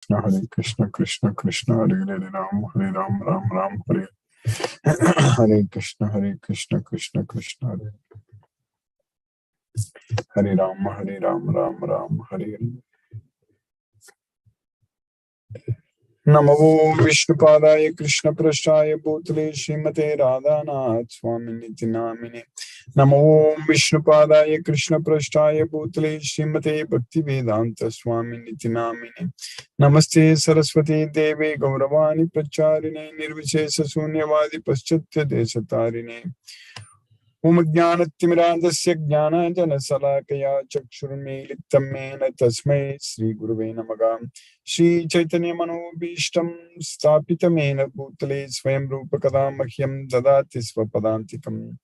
Hare Krishna, Krishna Krishna, Hare Hare Ram, Hare Ram, Ram Ram, Hare Hare Krishna, Krishna Krishna, Hare Ram, Ram Ram, Hare Hare. Namo Vishnupadaya Krishna Prasthaya Bhutale Srimate Radhanath Swamini Namine. Namo Vishnupadaya Krishna Prasthaya Bhutale Srimate Bhaktivedanta Swamini Namine. Namaste Saraswati Devi Gauravani Pracharine Nirvishesha Sunyavadi Paschatya Deshatarine. Om Jnanatimirandasya Jnananjana Salakaya Chakshurmilitam Mena Tasmai Sri Guruve Namaha. Shri Chaitanya Manobhishtam Sthapitamena Bhutale Swayam Rupa Kadamahyam Dadati Svapadantikam.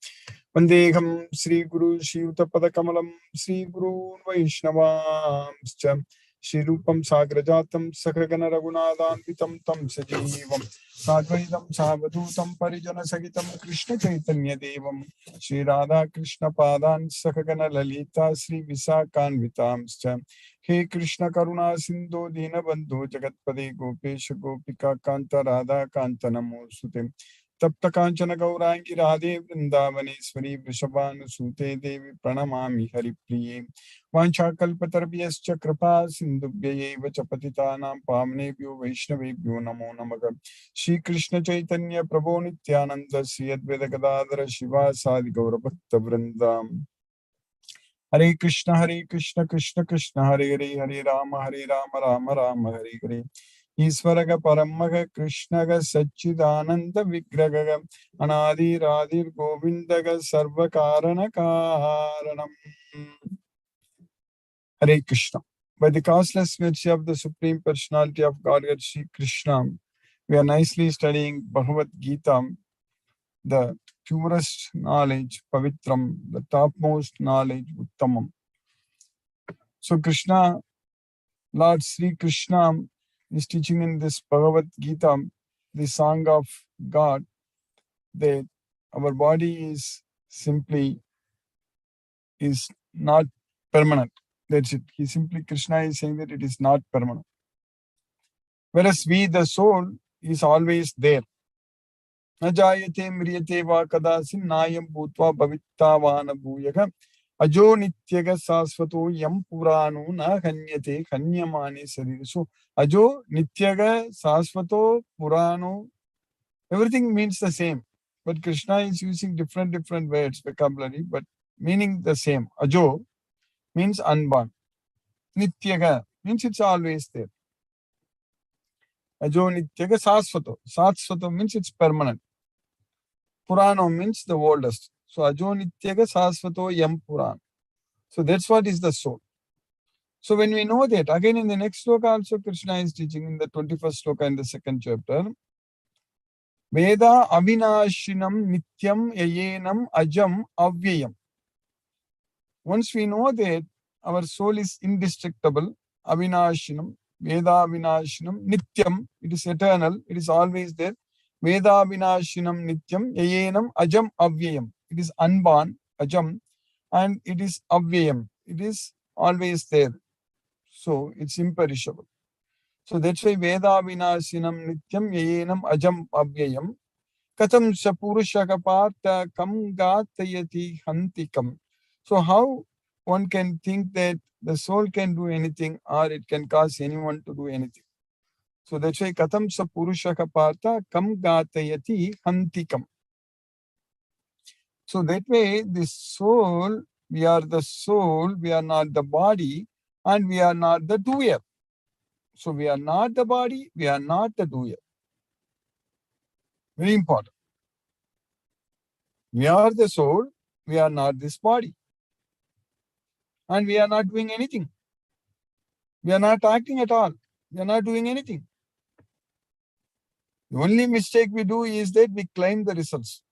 Vandeham Sri Guru Shri Utapadakkamalam Sri Guru Vaishnavamscha. Shri Rupam Sagrajatam Sakragana Raghunathanvitam Tam Sajeevam Sadvaitam Savadutam Parijana Sagitam Krishna Chaitanya Devam Shri Radha Krishna Padan Sakragana Lalita Sri Visakanvitamscha. He Krishna Karuna Sindhu Dinabandhu Jagatpade Gopesha Gopika Kanta Radha Kanta Namosute Tapta Kanchana Gaurangi Radhe Vrindavaneshwari Vrishabhanu Sute Devi Pranamami Haripriye Vancha Kalpatarabhyascha Kripa Sindhubhyayeva Chapatitanam Pavnebhyo Vaishnavebhyo Namo Namaha. Shri Krishna Chaitanya Prabhu Nityananda Sri Advaita Gadadhara Shiva Sadi Gaura Bhakta Vrindam. Hare Krishna, Krishna Krishna, Hare Hare, Hare Rama, Rama Rama, Hare Hare. Isvaraga Paramaga Krishnaga Sachidananda Vigraga Anadi Radhir Govindaga Sarvakarana Karanam. Hare Krishna. By the causeless mercy of the Supreme Personality of Godhead Sri Krishna, we are nicely studying Bhagavad Gita, the purest knowledge, Pavitram, the topmost knowledge, Uttamam. So Krishna, Lord Sri Krishna is teaching in this Bhagavad Gita, the song of God, that our body is not permanent. That's it. Krishna is saying that it is not permanent. Whereas we, the soul, is always there. Najayate mriyate va kadasin nayam bhutva bhavittavana bhuyaga ajo nityaga sasvato yam purano na hanyate hanyamane sarira. So ajo nityaga sasvato purano, everything means the same, but Krishna is using different words, vocabulary, but meaning the same. Ajo means unborn. Nityaga means it's always there. Ajo nityaga sasvato. Sasvato means it's permanent. Purano means the oldest. So ajo nityaga sasvato yam purana. So that's what is the soul. So when we know that, again in the next sloka also Krishna is teaching in the 21st sloka in the second chapter. Veda avinashinam nityam yayenam ajam avyayam. Once we know that our soul is indestructible, avinashinam, Veda avinashinam nityam, it is eternal, it is always there. Veda avinashinam nityam yayenam ajam avyayam. It is unborn, ajam, and it is avyayam. It is always there. So it's imperishable. So that's why Veda vinashinam nityam yayenam ajam avyayam. Katam sapurusha partha kam gatayati hantikam. So how one can think that the soul can do anything or it can cause anyone to do anything. So that's why katam sapurusha partha kam gatayati hantikam. So that way the soul, we are the soul, we are not the body, and we are not the doer. So we are not the body, we are not the doer. Very important. We are the soul, we are not this body. And we are not doing anything. We are not acting at all. We are not doing anything. The only mistake we do is that we claim the results.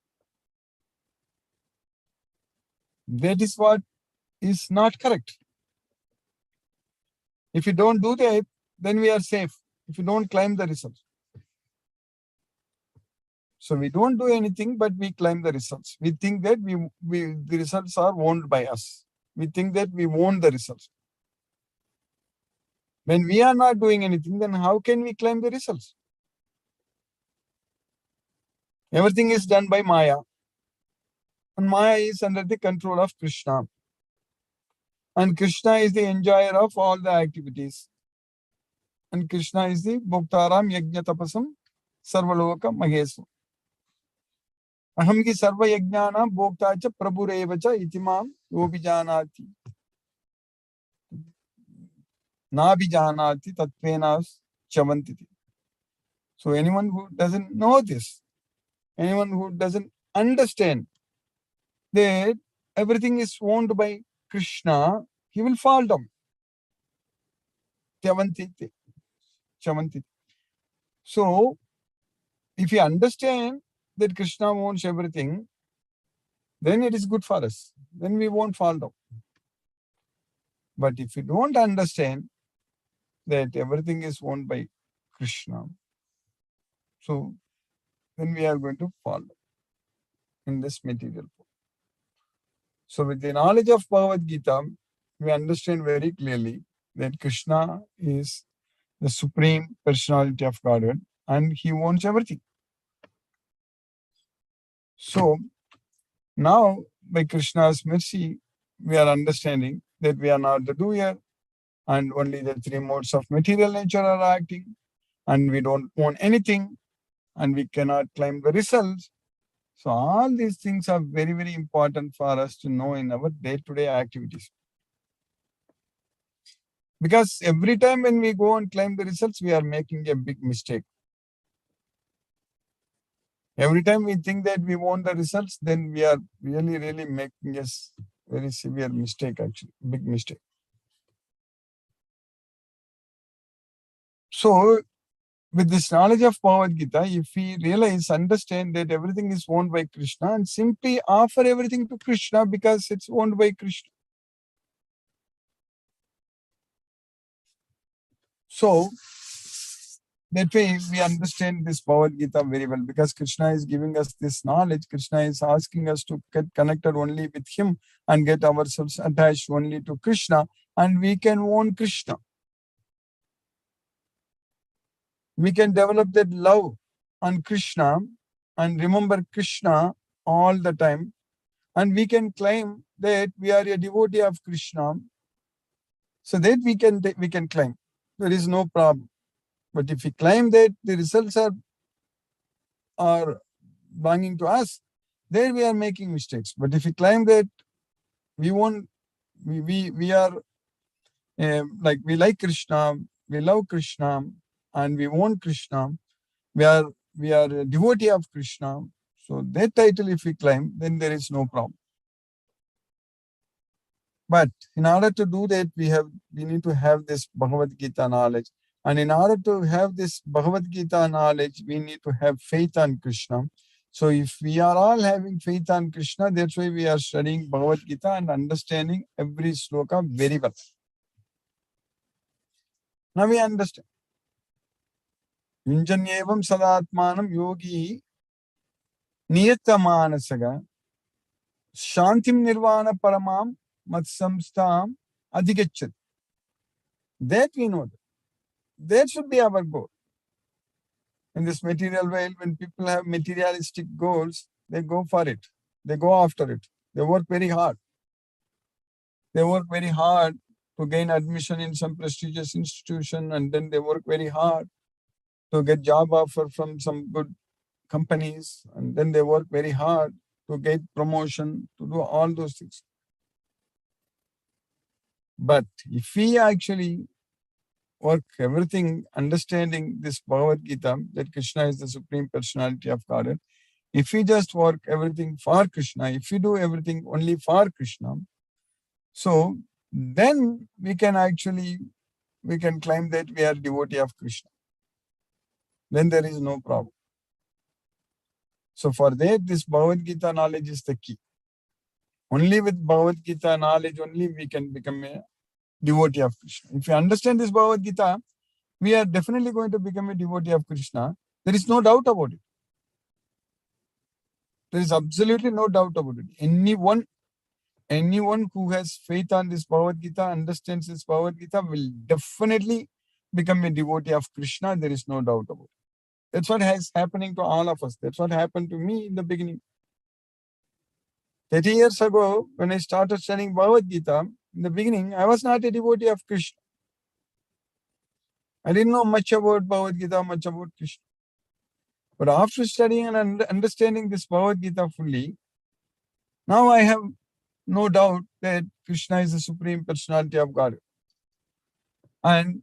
That is what is not correct. If you don't do that, then we are safe. If you don't claim the results. So we don't do anything, but we claim the results. We think that the results are owned by us. We think that we own the results. When we are not doing anything, then how can we claim the results? Everything is done by Maya. And Maya is under the control of Krishna. And Krishna is the enjoyer of all the activities. And Krishna is the Bhoktaram Yajna Tapasam Sarvaloka Mahesu. Aham ki sarva yajnana bhokta cha prabhureva cha itimam yobijanati. Nabijanati tatvena chavantiti. So anyone who doesn't know this, anyone who doesn't understand that everything is owned by Krishna, he will fall down. Chavantiti. So if you understand that Krishna owns everything, then it is good for us. Then we won't fall down. But if you don't understand that everything is owned by Krishna, so then we are going to fall in this material form. So with the knowledge of Bhagavad Gita, we understand very clearly that Krishna is the supreme personality of Godhead and he owns everything. So now by Krishna's mercy, we are understanding that we are not the doer and only the three modes of material nature are acting and we don't own anything and we cannot claim the results. So all these things are very, very important for us to know in our day-to-day activities. Because every time when we go and claim the results, we are making a big mistake. Every time we think that we want the results, then we are really, really making a very severe mistake, actually, big mistake. So with this knowledge of Bhagavad Gita, if we realize, understand that everything is owned by Krishna and simply offer everything to Krishna because it's owned by Krishna. So that way we understand this Bhagavad Gita very well because Krishna is giving us this knowledge. Krishna is asking us to get connected only with him and get ourselves attached only to Krishna and we can own Krishna. We can develop that love on Krishna and remember Krishna all the time. And we can claim that we are a devotee of Krishna. So that we can claim. There is no problem. But if we claim that the results are belonging to us, then we are making mistakes. But if we claim that we are like we like Krishna, we love Krishna, and we want Krishna, we are a devotee of Krishna. So that title, if we claim, then there is no problem. But in order to do that, we need to have this Bhagavad Gita knowledge. And in order to have this Bhagavad Gita knowledge, we need to have faith on Krishna. So if we are all having faith on Krishna, that's why we are studying Bhagavad Gita and understanding every sloka very well. Now we understand. Yunjanyevam sadatmanam yogi niyatamanasaka shantim nirvana paramam matsamstam adhigachat. That we know. That should be our goal. In this material world, when people have materialistic goals, they go for it. They go after it. They work very hard. They work very hard to gain admission in some prestigious institution, and then they work very hard to get job offer from some good companies, and then they work very hard to get promotion, to do all those things. But if we actually work everything, understanding this Bhagavad Gita, that Krishna is the Supreme Personality of Godhead, if we just work everything for Krishna, if we do everything only for Krishna, so then we can claim that we are devotee of Krishna. Then there is no problem. So for that, this Bhagavad Gita knowledge is the key. Only with Bhagavad Gita knowledge only we can become a devotee of Krishna. If you understand this Bhagavad Gita, we are definitely going to become a devotee of Krishna. There is no doubt about it. There is absolutely no doubt about it. Anyone who has faith on this Bhagavad Gita, understands this Bhagavad Gita, will definitely become a devotee of Krishna, there is no doubt about it. That's what is happening to all of us. That's what happened to me in the beginning. 30 years ago, when I started studying Bhagavad Gita, in the beginning, I was not a devotee of Krishna. I didn't know much about Bhagavad Gita, much about Krishna. But after studying and understanding this Bhagavad Gita fully, now I have no doubt that Krishna is the Supreme Personality of God. And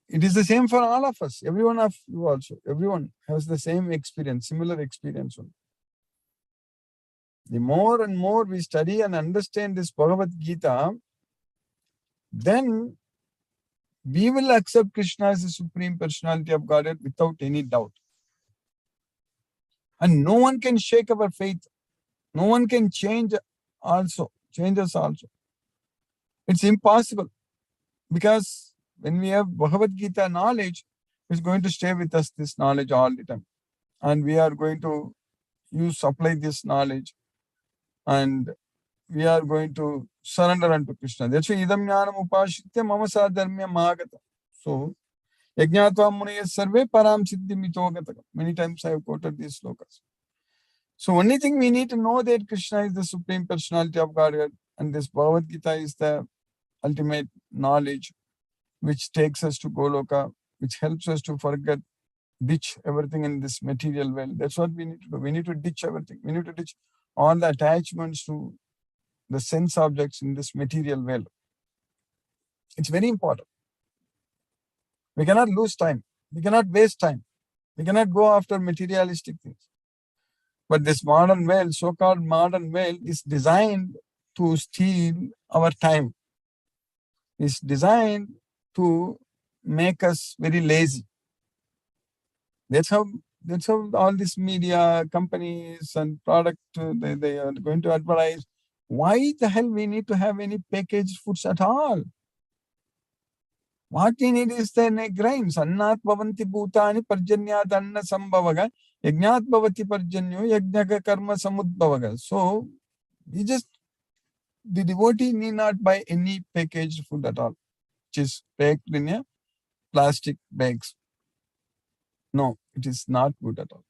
it is the same for all of us. Everyone of you also. Everyone has the same experience, similar experience. The more and more we study and understand this Bhagavad Gita, then we will accept Krishna as the Supreme Personality of Godhead without any doubt. And no one can shake our faith. No one can change us also. It's impossible. Because when we have Bhagavad Gita knowledge, it's going to stay with us, this knowledge, all the time. And we are going to apply this knowledge, and we are going to surrender unto Krishna. That's why idam jnanam upashitya mama sadharmya magata. So, yajnatva munaya sarve param siddhi mitogata. Many times I have quoted these slokas. So, only thing we need to know that Krishna is the Supreme Personality of Godhead, and this Bhagavad Gita is the ultimate knowledge which takes us to Goloka, which helps us to ditch everything in this material world. That's what we need to do. We need to ditch everything. We need to ditch all the attachments to the sense objects in this material world. It's very important. We cannot lose time. We cannot waste time. We cannot go after materialistic things. But this modern world, so-called modern world, is designed to steal our time. It's designed to make us very lazy. That's how all these media companies and product, they are going to advertise. Why the hell we need to have any packaged foods at all? What we need is the grains. Annat bhavanti bhutani parjanyat anna sambhavaga yajnat bhavati parjanyo yajnaka karma samudbhavaga. So, the devotee need not buy any packaged food at all, which is packed in a plastic bags. No, it is not good at all.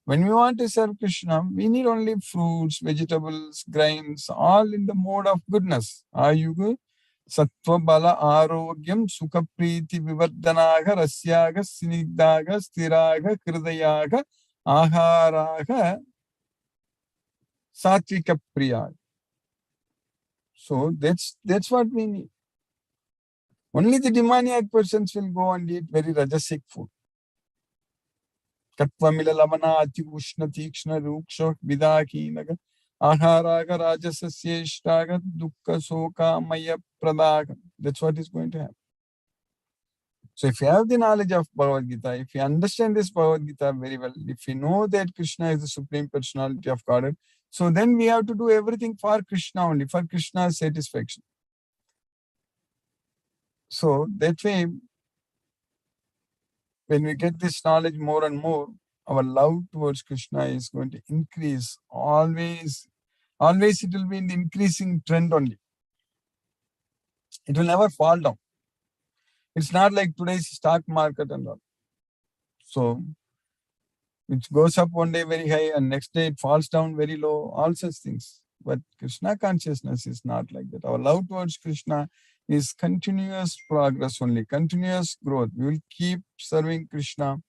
When we want to serve Krishna, we need only fruits, vegetables, grains, all in the mode of goodness. Ayuga, sattva, bala, arogyam, sukha, priti, vivardhanaga, rasyaga, sinigdaga, stiraga, kridayaga, aharaga, satvika priyaga. So that's what we need. Only the demoniac persons will go and eat very rajasic food. Katvamila lavana ati ushna tikshna ruksha vidakinaga aharaga rajasasyeshtaga dukkha soka maya pradaga. That's what is going to happen. So if you have the knowledge of Bhagavad Gita, if you understand this Bhagavad Gita very well, if you know that Krishna is the Supreme Personality of Godhead, so then we have to do everything for Krishna only, for Krishna's satisfaction. So that way, when we get this knowledge more and more, our love towards Krishna is going to increase. Always it will be in the increasing trend only. It will never fall down. It's not like today's stock market and all. So, it goes up one day very high and next day it falls down very low, all such things. But Krishna consciousness is not like that. Our love towards Krishna is continuous progress only, continuous growth. We will keep serving Krishna.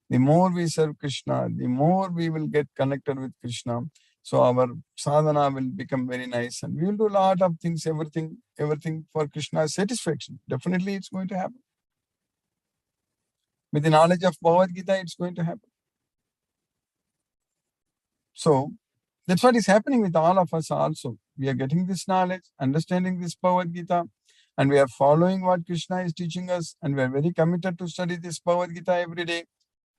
The more we serve Krishna, the more we will get connected with Krishna. So our sadhana will become very nice and we will do a lot of things, everything for Krishna's satisfaction. Definitely it's going to happen. With the knowledge of Bhagavad Gita, it's going to happen. So that's what is happening with all of us also. We are getting this knowledge, understanding this Bhagavad Gita, and we are following what Krishna is teaching us, and we are very committed to study this Bhagavad Gita every day.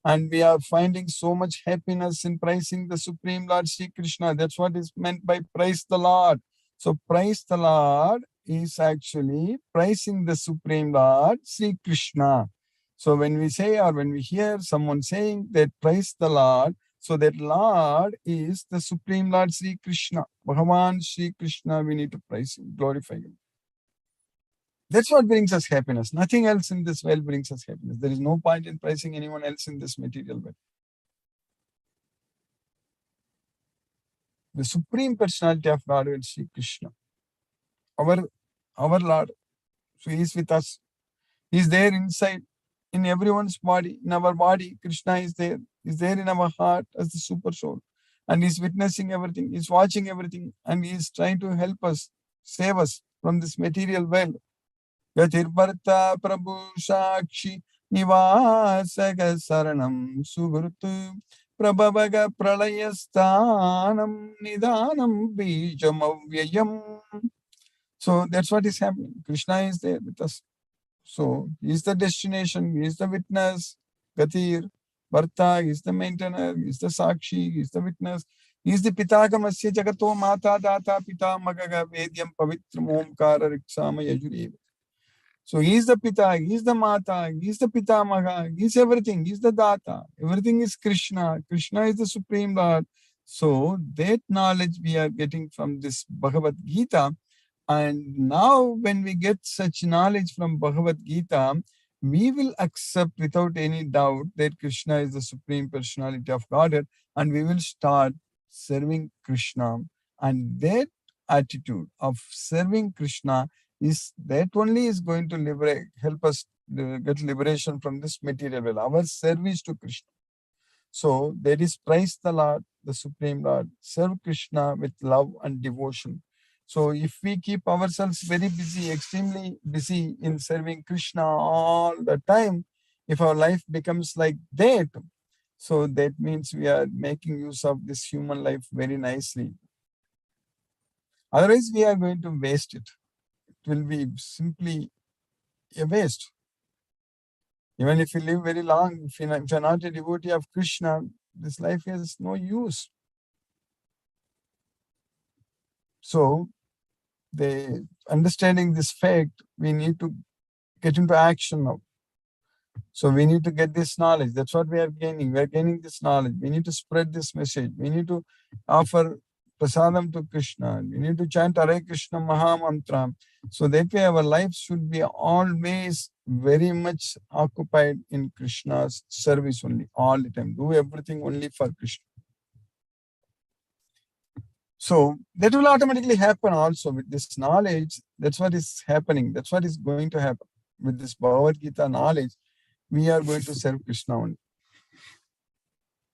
And we are finding so much happiness in praising the Supreme Lord Sri Krishna. That's what is meant by praise the Lord. So praise the Lord is actually praising the Supreme Lord Sri Krishna. So when we say or when we hear someone saying that praise the Lord, so that Lord is the Supreme Lord Sri Krishna. Bhagavan Sri Krishna, we need to praise him, glorify him. That's what brings us happiness. Nothing else in this world brings us happiness. There is no point in praising anyone else in this material world. The Supreme Personality of Godhead, Sri Krishna, our Lord. So He is with us. He is there inside, in everyone's body, in our body. Krishna is there. He is there in our heart as the super soul. And He's witnessing everything. He's watching everything. And He is trying to help us, save us from this material world. Gatirvarta Prabhu Shakshi Nivasaga Saranam Sugurtu Prabhavaga Pralayasthanam Nidanam Bijamavyayam. So that's what is happening. Krishna is there with us. So he is the destination, he is the witness, Gatir, Bharta, he is the maintainer, he is the Sakshi, he is the witness, he is the Pitagamasya Jagato Mata Data Pita Magaga Vedyam Pavitram Omkara Riksama Yajureva. So he is the Pita, he is the Mata, he is the Pitamaga, he is everything, he is the Data. Everything is Krishna. Krishna is the Supreme Lord. So that knowledge we are getting from this Bhagavad Gita. And now when we get such knowledge from Bhagavad Gita, we will accept without any doubt that Krishna is the Supreme Personality of Godhead, and we will start serving Krishna. And that attitude of serving Krishna is that only is going to help us get liberation from this material world, our service to Krishna. So that is praise the Lord, the Supreme Lord, serve Krishna with love and devotion. So if we keep ourselves very busy, extremely busy in serving Krishna all the time, if our life becomes like that, so that means we are making use of this human life very nicely. Otherwise, we are going to waste it. It will be simply a waste. Even if you live very long, if you're not a devotee of Krishna, this life has no use. So, understanding this fact, we need to get into action now. So we need to get this knowledge. That's what we are gaining. We are gaining this knowledge. We need to spread this message. We need to offer prasadam to Krishna. We need to chant Hare Krishna Maha Mantra. So that way our life should be always very much occupied in Krishna's service only, all the time. Do everything only for Krishna. So that will automatically happen also with this knowledge. That's what is happening. That's what is going to happen. With this Bhagavad Gita knowledge, we are going to serve Krishna only.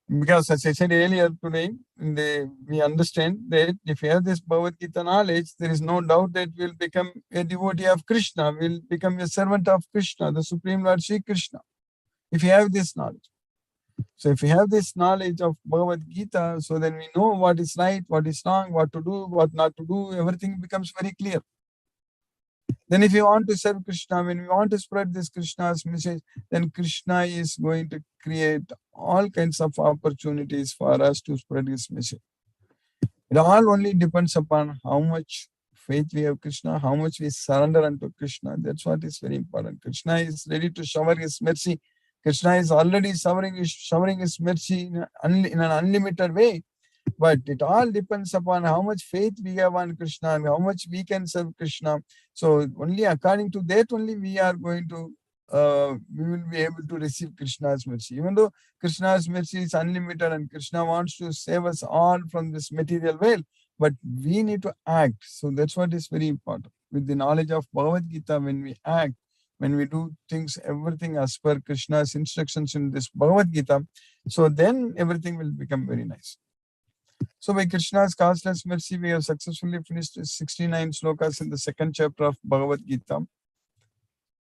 Because as I said earlier today, we understand that if you have this Bhagavad Gita knowledge, there is no doubt that we'll become a devotee of Krishna, we'll become a servant of Krishna, the Supreme Lord Sri Krishna, if you have this knowledge. So if we have this knowledge of Bhagavad Gita, so then we know what is right, what is wrong, what to do, what not to do, everything becomes very clear. Then if you want to serve Krishna, when we want to spread this Krishna's message, then Krishna is going to create all kinds of opportunities for us to spread his message. It all only depends upon how much faith we have Krishna, how much we surrender unto Krishna. That's what is very important. Krishna is ready to shower his mercy. Krishna is already showering his mercy in an unlimited way. But it all depends upon how much faith we have on Krishna and how much we can serve Krishna. So only according to that only we are going to, we will be able to receive Krishna's mercy. Even though Krishna's mercy is unlimited and Krishna wants to save us all from this material world, but we need to act. So that's what is very important. With the knowledge of Bhagavad Gita, when we act, when we do things, everything as per Krishna's instructions in this Bhagavad Gita, so then everything will become very nice. So by Krishna's causeless mercy, we have successfully finished 69 slokas in the second chapter of Bhagavad Gita.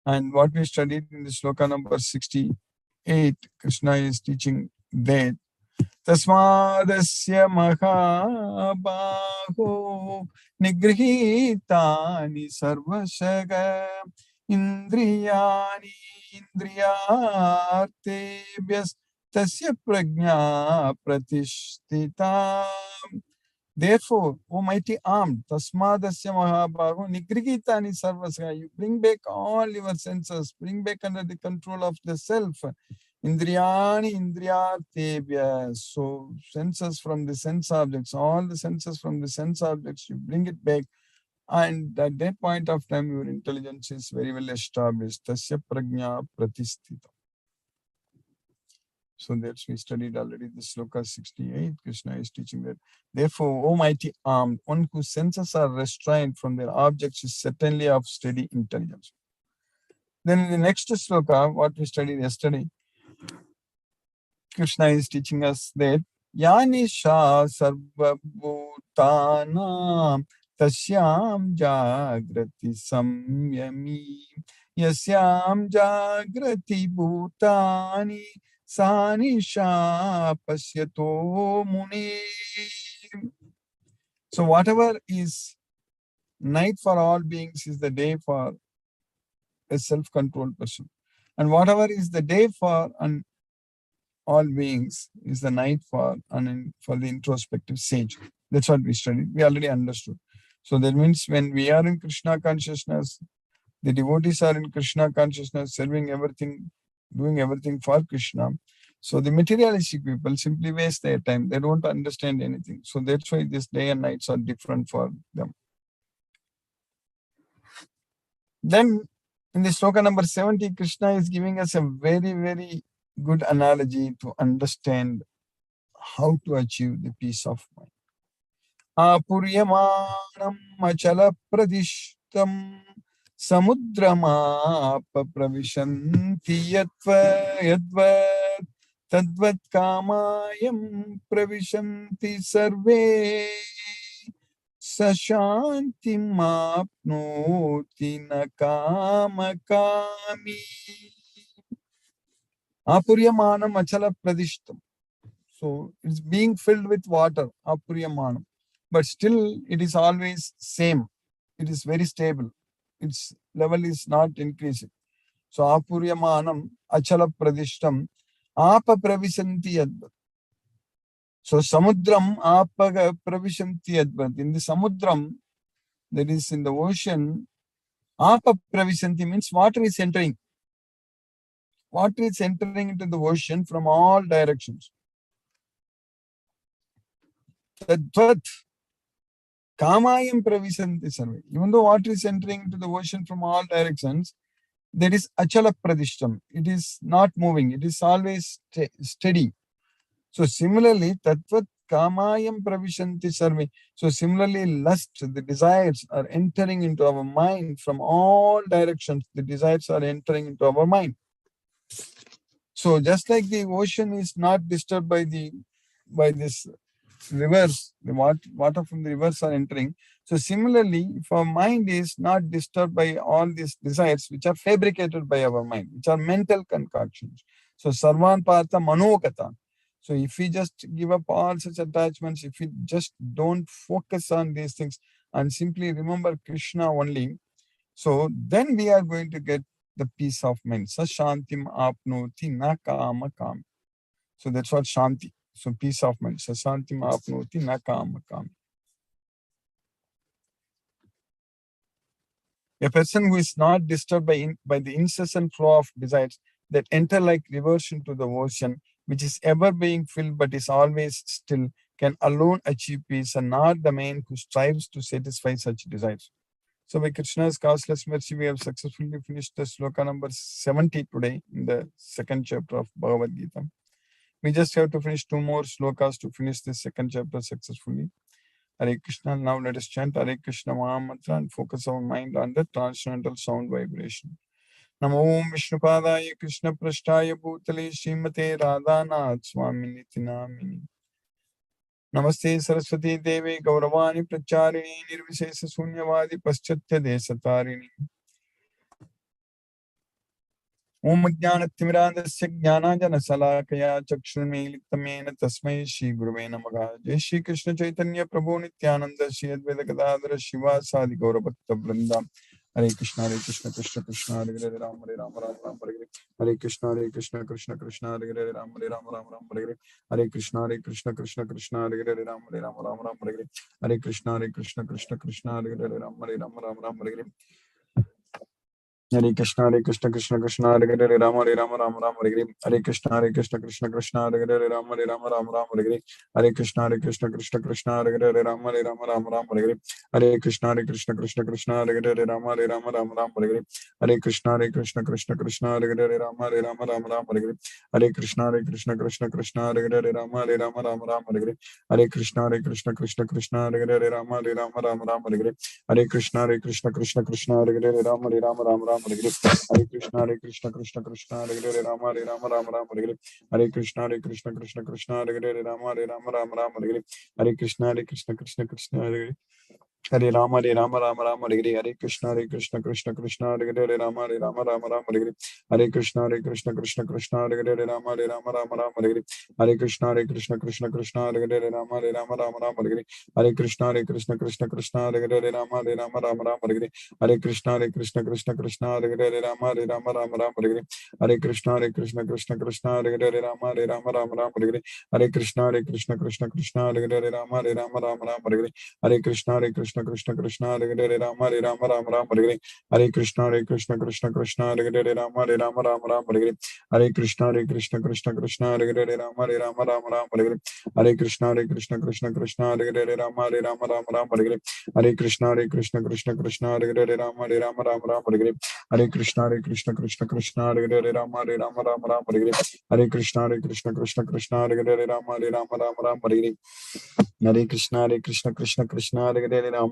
And what we studied in the sloka number 68, Krishna is teaching that Tasmadasya Mahabaho Nigrihitani Sarvashaga Indriyani Indriyartebhyas Tasya prajna pratishtita. Therefore, O mighty armed, tasmadasya mahabhago nigrigitani sarvasya, you bring back all your senses, bring back under the control of the self. Indriyani indriyartebhya. So senses from the sense objects, all the senses from the sense objects, you bring it back And at that point of time, your intelligence is very well established. Tasya prajna pratisthita. So that's we studied already the sloka 68. Krishna is teaching that. Therefore, O mighty armed, one whose senses are restrained from their objects is certainly of steady intelligence. Then in the next sloka, what we studied yesterday, Krishna is teaching us that Yanisha sarva bhutanam tasyam jagrati samyami yasyam jagrati bhutani sanisha pasyato muni. So whatever is night for all beings is the day for a self-controlled person. And whatever is the day for an all beings is the night for the introspective sage. That's what we studied. We already understood. So that means when we are in Krishna consciousness, the devotees are in Krishna consciousness, serving everything, doing everything for Krishna. So the materialistic people simply waste their time. They don't understand anything. So that's why this day and nights are different for them. Then in the sloka number 70, Krishna is giving us a very, very good analogy to understand how to achieve the peace of mind. Apuryamanam achala pradishtam samudramapa pravishanti yadvat tadvat kamayam pravishanti sarve sashantim apnoti na kamakami. Apuryamanam achala pradishtam. So it's being filled with water, apuryamanam. But still it is always same. It is very stable. Its level is not increasing. So apuryamanam achala pradishtam apa pravisanti yadvat. So samudram apa pravisanti yadvat. In the samudram, that is in the ocean, apa pravisanti means water is entering. Water is entering into the ocean from all directions. Tadvat kamayam pravisanti sarve. Even though water is entering into the ocean from all directions, there is achala pradishtam. It is not moving. It is always steady. So similarly, tatvat kamayam pravishanti sarve. So similarly, lust, the desires are entering into our mind from all directions. The desires are entering into our mind. So just like the ocean is not disturbed by this rivers, the water from the rivers are entering. So similarly, if our mind is not disturbed by all these desires which are fabricated by our mind, which are mental concoctions. So sarvan partha manokata. So if we just give up all such attachments, if we just don't focus on these things and simply remember Krishna only, so then we are going to get the peace of mind. Sashantim apnoti na kama kam. So that's what shanti. So peace of mind. Sasantim apnoti na kama kam. A person who is not disturbed by the incessant flow of desires that enter like rivers into the ocean, which is ever being filled but is always still, can alone achieve peace and not the man who strives to satisfy such desires. So by Krishna's causeless mercy, we have successfully finished the sloka number 70 today in the second chapter of Bhagavad Gita. We just have to finish 2 more slokas to finish this second chapter successfully. Hare Krishna. Now let us chant Hare Krishna Mahamantra and focus our mind on the transcendental sound vibration. Namo Vishnupadaya Krishna Prashtaya Bhutale Srimate Radhanath Swamini Namini. Namaste Saraswati Devi Gauravani Pracharini Nirvishesa Sunyavadi Paschatya Desatarini. Om Jnanatimirandasya Jnanajana Salakaya Chakshurmilitamena Tasmai Shri Guruve Namaha. Jai Shri Krishna Chaitanya Prabhu Nityananda Shri Advaita Gadadhara Shiva Sadi Gaura Bhakta Vrinda. Hare Krishna Krishna Krishna Hare Hare Ram Ram Ram Hare Hare. Hare Krishna Krishna Krishna Hare Hare Ram Ram Hare Hare. Hare Krishna Krishna Krishna Hare Hare Ram Ram Hare Hare. Hare Krishna Krishna Krishna Hare Hare Ram Ram Hare Hare. Hare Krishna Krishna Krishna Hare Hare Rama Rama Hare Hare Hare Krishna Krishna Krishna Hare Hare Rama Rama Hare Hare Hare Krishna Krishna Krishna Hare Hare Rama Rama Hare Hare Hare Krishna Krishna Krishna Hare Hare Rama Rama Hare Hare Hare Krishna Krishna Krishna Hare Hare Rama Rama Hare Hare Hare Krishna Krishna Krishna Hare Hare Rama Rama Hare Hare Hare Krishna Krishna Krishna Hare Hare Rama Rama Hare Hare Hare Krishna Krishna Hare Hare Rama Rama Hare Hare Hare Krishna Krishna Hare Hare Rama Rama Hare Hare Hare Krishna Krishna Hare Hare Rama Rama Hare Hare Hare Krishna Krishna Hare Hare Hare Rama Hare Hare Hare Krishna Krishna Hare Hare Rama Rama Hare Hare Hare Krishna Krishna Hare Hare Rama Rama Hare Hare Hare Krishna Krishna Hare Hare Rama Rama Hare Hare Hare Krishna Krishna Hare Hare Rama Rama Hare Hare Hare Krishna Krishna Hare Hare Rama Rama Hare Hare Hare Krishna Krishna Hare Hare Rama Rama Hare Hare Hare Krishna Krishna Hare Hare Rama Rama Hare Hare Hare Krishna Krishna Hare Hare Rama Rama Hare Hare Hare Krishna Krishna Hare Hare Rama Rama Hare Hare Hare Krishna Krishna Hare Hare Rama Rama Hare Hare Hare Krishna Krishna Hare Hare Rama Rama Hare Hare Hare Krishna Krishna Hare Hare Rama Rama Hare Hare Hare Krishna Krishna Hare Hare Rama Rama Hare Hare Hare Krishna Krishna Hare Hare Rama Rama Hare Hare Hare Krishna Krishna Hare Hare Rama Hare Hare Hare Krishna Krishna Hare Hare Rama Rama Hare Hare Hare Krishna Krishna Hare Hare Rama Rama Hare Hare Hare Krishna Krishna Krishna Hare Hare Rama Rama Hare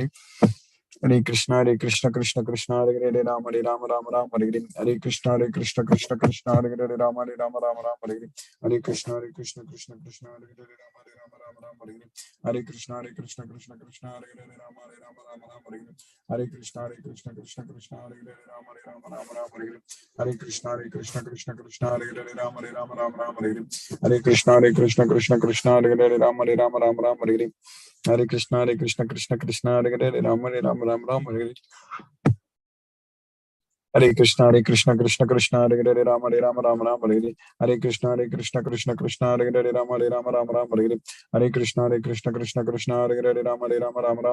Hare Hare Krishna Krishna Hare Hare Rama Rama Hare Hare Hare Krishna Krishna Hare Hare Rama Rama Hare Hare Hare Krishna Krishna Hare Hare Rama Rama Hare Hare Hare Krishna Krishna Hare Hare Rama Rama Hare Hare Hare Krishna Krishna Hare Hare Rama Rama Hare Hare Hare Krishna Krishna Hare Hare Rama Rama Hare Hare Hare Krishna Krishna Hare Hare Rama Rama Hare Hare Hare Krishna Krishna Hare Hare Rama Rama Hare Hare Hare Krishna Krishna Hare Hare Rama Rama Hare Hare Hare Krishna Krishna Hare Hare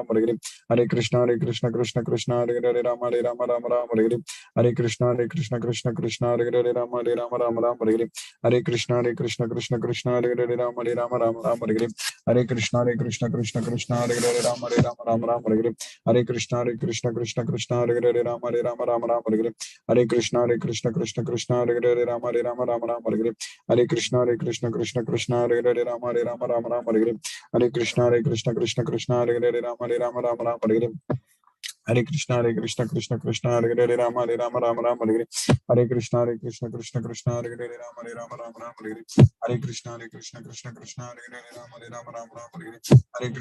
Rama Rama Hare Hare Hare Krishna Krishna Hare Hare Rama Rama Hare Hare Hare Krishna Krishna Hare Hare Rama Rama Hare Hare Hare Krishna Krishna Hare Hare Rama Rama Hare Hare Hare Krishna Krishna Hare Hare Rama Rama Hare Hare Hare Krishna Krishna Hare Hare Rama Rama Hare Hare Hare Krishna Krishna Hare Hare Rama Rama Hare Hare Hare Krishna Krishna Hare Hare Rama Rama Hare Hare Hare Krishna Krishna Hare Hare Rama Rama Hare Hare Hare Krishna Krishna Hare Hare Rama Rama Hare Hare Hare Krishna Krishna Hare Hare Rama Hare Hare Hare Krishna Krishna Hare Hare Rama Hare Hare Hare Krishna Krishna Hare Hare Rama Rama Hare Hare Hare Krishna Krishna Hare Hare Rama Rama Hare Hare Hare Krishna Krishna Hare Hare Rama Rama Hare Hare Hare Krishna Krishna Hare Hare Rama Rama Hare Hare Hare Krishna Krishna Hare Hare Rama Rama Hare Hare Hare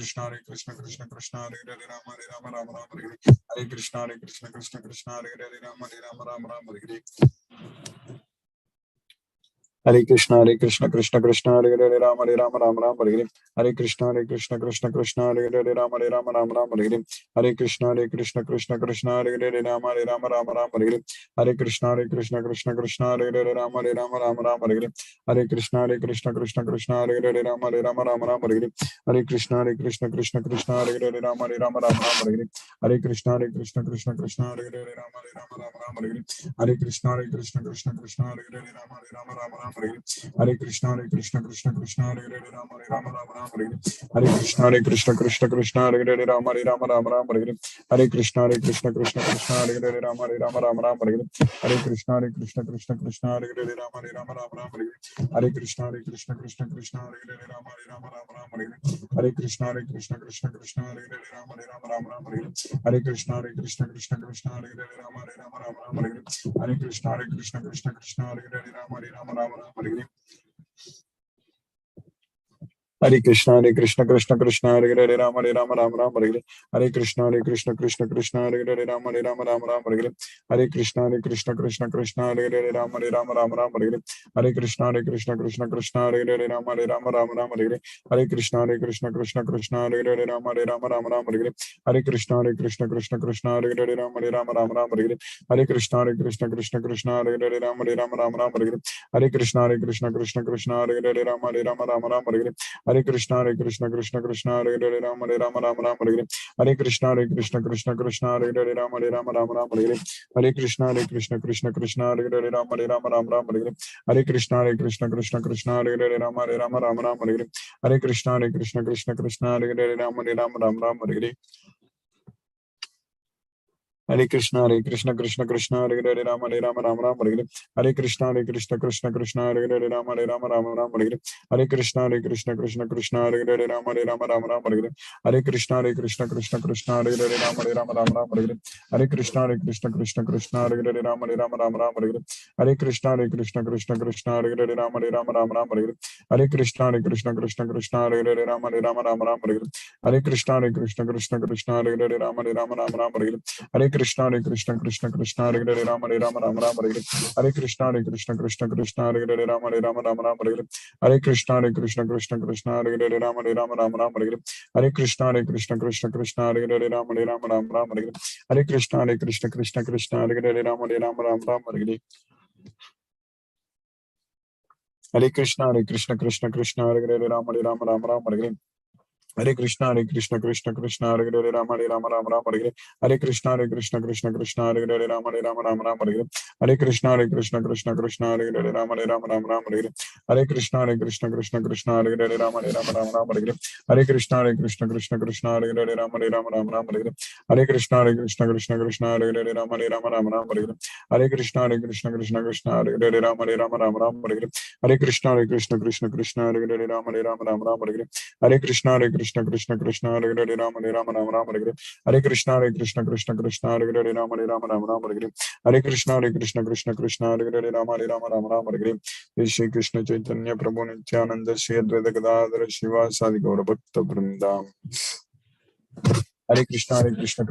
Krishna Krishna Hare Hare Rama Rama Hare Hare Hare Krishna Krishna Hare Hare Rama Rama Hare Hare Hare Krishna Krishna Hare Hare Rama Rama Hare Hare Krishna Krishna Hare Hare Rama Rama Hare Hare Krishna Krishna Hare Hare Rama Rama Hare Hare Hare Krishna Krishna Hare Hare Rama Rama Hare Hare Hare Krishna Krishna Hare Hare Rama Rama Hare Hare Hare Krishna Krishna Hare Hare Rama Rama Hare Hare Hare Krishna Krishna Hare Hare Rama Rama Hare Hare Hare Krishna Krishna Hare Hare Rama Rama Hare Hare Hare Krishna Krishna Hare Hare Rama Rama Hare Hare Hare Krishna Krishna Hare Hare Rama Rama Hare Hare Hare Krishna Krishna Hare Hare Rama Rama Hare Hare Hare Krishna Krishna Hare Hare Rama Rama Hare Hare Hare Krishna Krishna Hare Hare Rama Rama Hare Hare Hare Krishna Krishna Hare Hare Rama Rama Hare Hare Hare Krishna Krishna Hare Hare Rama Rama Hare Hare Hare Krishna Krishna Hare Hare Rama Rama Hare Hare Hare Krishna Krishna Hare Hare Rama Rama Hare Hare Hare Krishna Krishna Krishna Hare Hare Rama Rama Rama Rama Hare Hare. Hare Krishna Krishna Krishna Hare Hare Rama Rama Rama Rama Hare Hare. Hare Krishna Krishna Hare Hare Rama Rama Rama Rama Hare Hare. Hare Krishna Krishna Hare Hare Rama Rama Rama Rama Hare Hare. Hare Krishna Krishna Hare Hare Rama Rama Rama Rama Hare Hare. Hare Krishna Krishna Hare Hare Rama Rama Rama Rama Hare Hare. Hare Krishna Krishna Hare Hare Rama Rama Rama Rama Hare Hare. Hare Krishna Krishna Hare Hare Rama Rama Rama Rama Hare Hare. Hare Krishna Krishna Hare Hare Rama Rama Rama Rama Hare Hare. Hare Krishna Krishna Hare Hare Rama Rama Rama Rama Hare Hare. Hare Krishna Krishna Hare Hare Rama Rama Rama Rama Hare Hare. Hare Krishna Krishna Hare Hare Rama Rama Rama Rama Hare Hare. Hare Krishna Krishna Hare Hare Rama Rama Rama Rama Hare Hare. Hare Krishna Krishna Hare Hare Rama Rama Rama Rama Hare Hare. Hare Krishna Krishna Hare Hare Rama Rama Rama Rama Hare Hare. Hare Krishna Krishna Hare Hare Rama Rama Rama Rama Hare Hare. Hare Krishna Krishna Hare Hare Rama Rama Rama Rama Hare Hare. Hare Krishna Krishna Hare Hare Rama Rama Rama Rama Hare Hare. Hare Krishna Krishna Hare Hare Rama Rama Rama Rama Hare Hare. Hare Krishna Krishna Hare Hare Rama Rama Rama Rama Hare Hare. Hare Krishna Krishna Hare Hare Rama Rama Rama Rama Hare Hare. Hare Krishna Krishna Hare Hare Rama Rama Rama Rama Hare Hare. Hare Krishna Krishna Hare Hare Rama Rama Rama Rama Hare Hare. Hare Krishna Krishna Hare Hare Rama Rama Rama Rama Hare Hare. Hare Krishna Krishna Hare Hare Rama Rama Rama Rama Hare Hare. Hare Krishna Krishna Hare Hare Rama Rama Rama Rama Hare Hare. Hare Krishna Krishna Hare Hare Rama Rama Rama Rama Hare Hare. Hare Krishna Krishna Hare Hare Rama Rama Rama Rama Hare Hare. Hare Krishna Krishna Hare Hare Rama Rama Rama Rama Hare Hare. Hare Krishna Krishna Hare Hare Rama Rama Rama Rama Hare Hare. Jai Shri Krishna Chaitanya Prabhu Nityananda Shri Advaita Gadadhara Shivasadi Gaura Bhakta Vrindam. Hare Krishna Krishna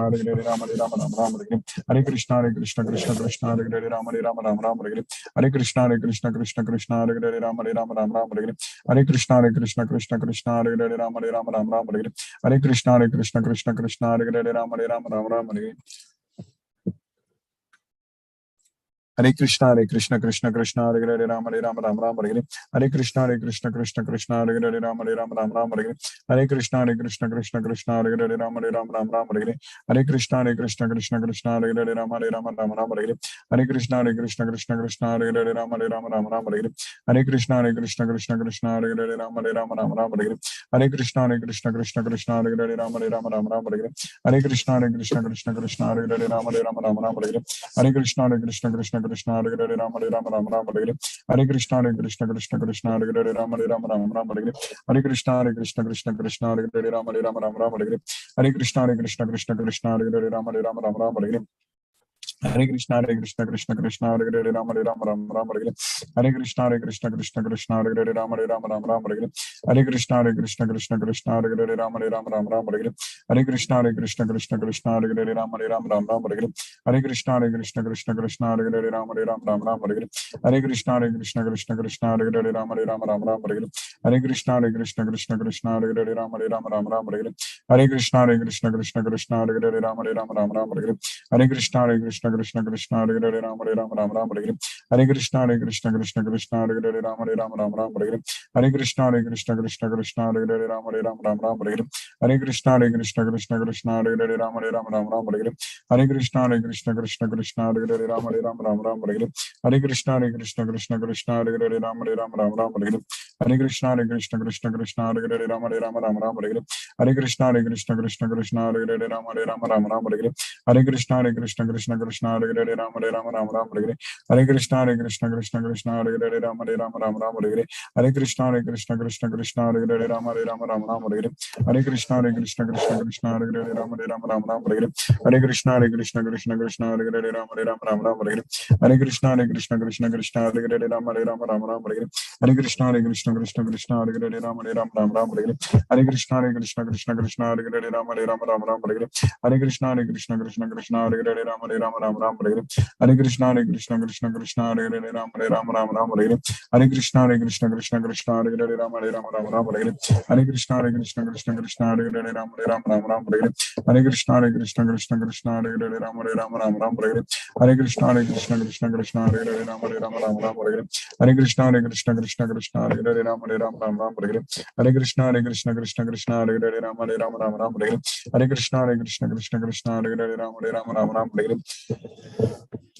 Hare Hare Rama Rama Rama Hare Hare. Hare Krishna Krishna Hare Hare Rama Rama Rama Hare Hare. Hare Krishna Krishna Hare Hare Rama Rama Rama Hare Hare. Hare Krishna Krishna Hare Hare Rama Rama Rama Hare Hare. Hare Krishna Krishna Hare Hare Rama Rama Rama Hare Hare. Hare Krishna Krishna Hare Hare Rama Rama Rama Hare Hare. Hare Krishna Krishna Hare Hare Rama Rama Rama Hare Hare. Hare Krishna Krishna Hare Hare Rama Rama Rama Hare Hare. Hare Krishna Krishna Hare Hare Rama Rama Rama Hare Hare. Hare Krishna Krishna Hare Hare Rama Rama Rama Hare Hare. Hare Krishna Krishna Hare Hare Rama Rama Rama Hare Hare. Hare Krishna Krishna Hare Hare Rama Rama Rama Hare Hare. Hare Krishna Krishna Hare Hare Rama Rama Rama Hare Hare. Hare Krishna Krishna Hare Hare Rama Rama Rama Hare Hare. Hare Krishna Krishna Hare Hare Rama Rama Rama Hare Hare. Hare Krishna Krishna Hare Hare Rama Rama Hare Hare. Hare Krishna Krishna Hare Hare Rama Rama Hare Hare. Hare Krishna Krishna Hare Hare Rama Rama Hare Hare. Hare Krishna Krishna Hare Hare Rama Rama Hare Hare. Hare Krishna Krishna Hare Hare Rama Rama Hare Hare. Hare Krishna Krishna Hare Hare Rama Rama Hare Hare. Hare Krishna Krishna Hare Hare Rama Rama Hare Hare. Hare Krishna Krishna Hare Hare Rama Rama Hare Hare. Hare Krishna Krishna Hare Hare Rama Rama Hare Hare. Hare Krishna Krishna Hare Hare Rama Rama Hare Hare. Hare Krishna Krishna Hare Hare Rama Rama Hare Hare. Hare Krishna Krishna Hare Hare Rama Rama Hare Hare. Hare Krishna Krishna Hare Hare Rama Rama Hare Hare. Hare Krishna Krishna Hare Hare Rama Rama Hare Hare. Hare Krishna Krishna Hare Hare Rama Rama Hare Hare. Hare Krishna Krishna Hare Hare Rama Rama Hare Hare. Hare Krishna Krishna Hare Hare Rama Rama Hare Hare. Hare Krishna Krishna Hare Hare Rama Rama Hare Hare. Hare Krishna Krishna Hare Hare Rama Rama Hare Hare. Hare Krishna Krishna Hare Hare Rama Rama Hare Hare. Hare Krishna Krishna Hare Hare Rama Rama Hare Hare. Hare Krishna Krishna Hare Hare Rama Rama Hare Hare. Hare Krishna Krishna Hare Hare Rama Rama Hare Hare. Hare Krishna Krishna Hare Hare Rama Rama Hare Hare. Hare Krishna Krishna Hare Hare Rama Rama Hare Hare. Hare Krishna Krishna Hare Hare Rama Rama Hare Hare. Hare Krishna Krishna Hare Hare Rama Rama Hare Hare. Hare Krishna Krishna Hare Hare Rama Rama Hare Hare. Hare Krishna Krishna Hare Hare Rama Rama Hare Hare. Hare Krishna Krishna Hare Hare Rama Rama Hare Hare. Hare Krishna Krishna Hare Hare Rama Rama Hare Hare. Hare Krishna Krishna Hare Hare Rama Rama Hare Hare. Hare Krishna Krishna Hare Hare Rama Rama Hare Hare. Hare Krishna Krishna Krishna Krishna Hare Hare Ram Hare Ram Ram Ram Hare Hare. Hare Krishna Krishna Krishna Krishna Hare Hare Ram Hare Ram Ram Ram Hare Hare. Hare Krishna Krishna Krishna Krishna Hare Hare Ram Hare Ram Ram Ram Hare Hare.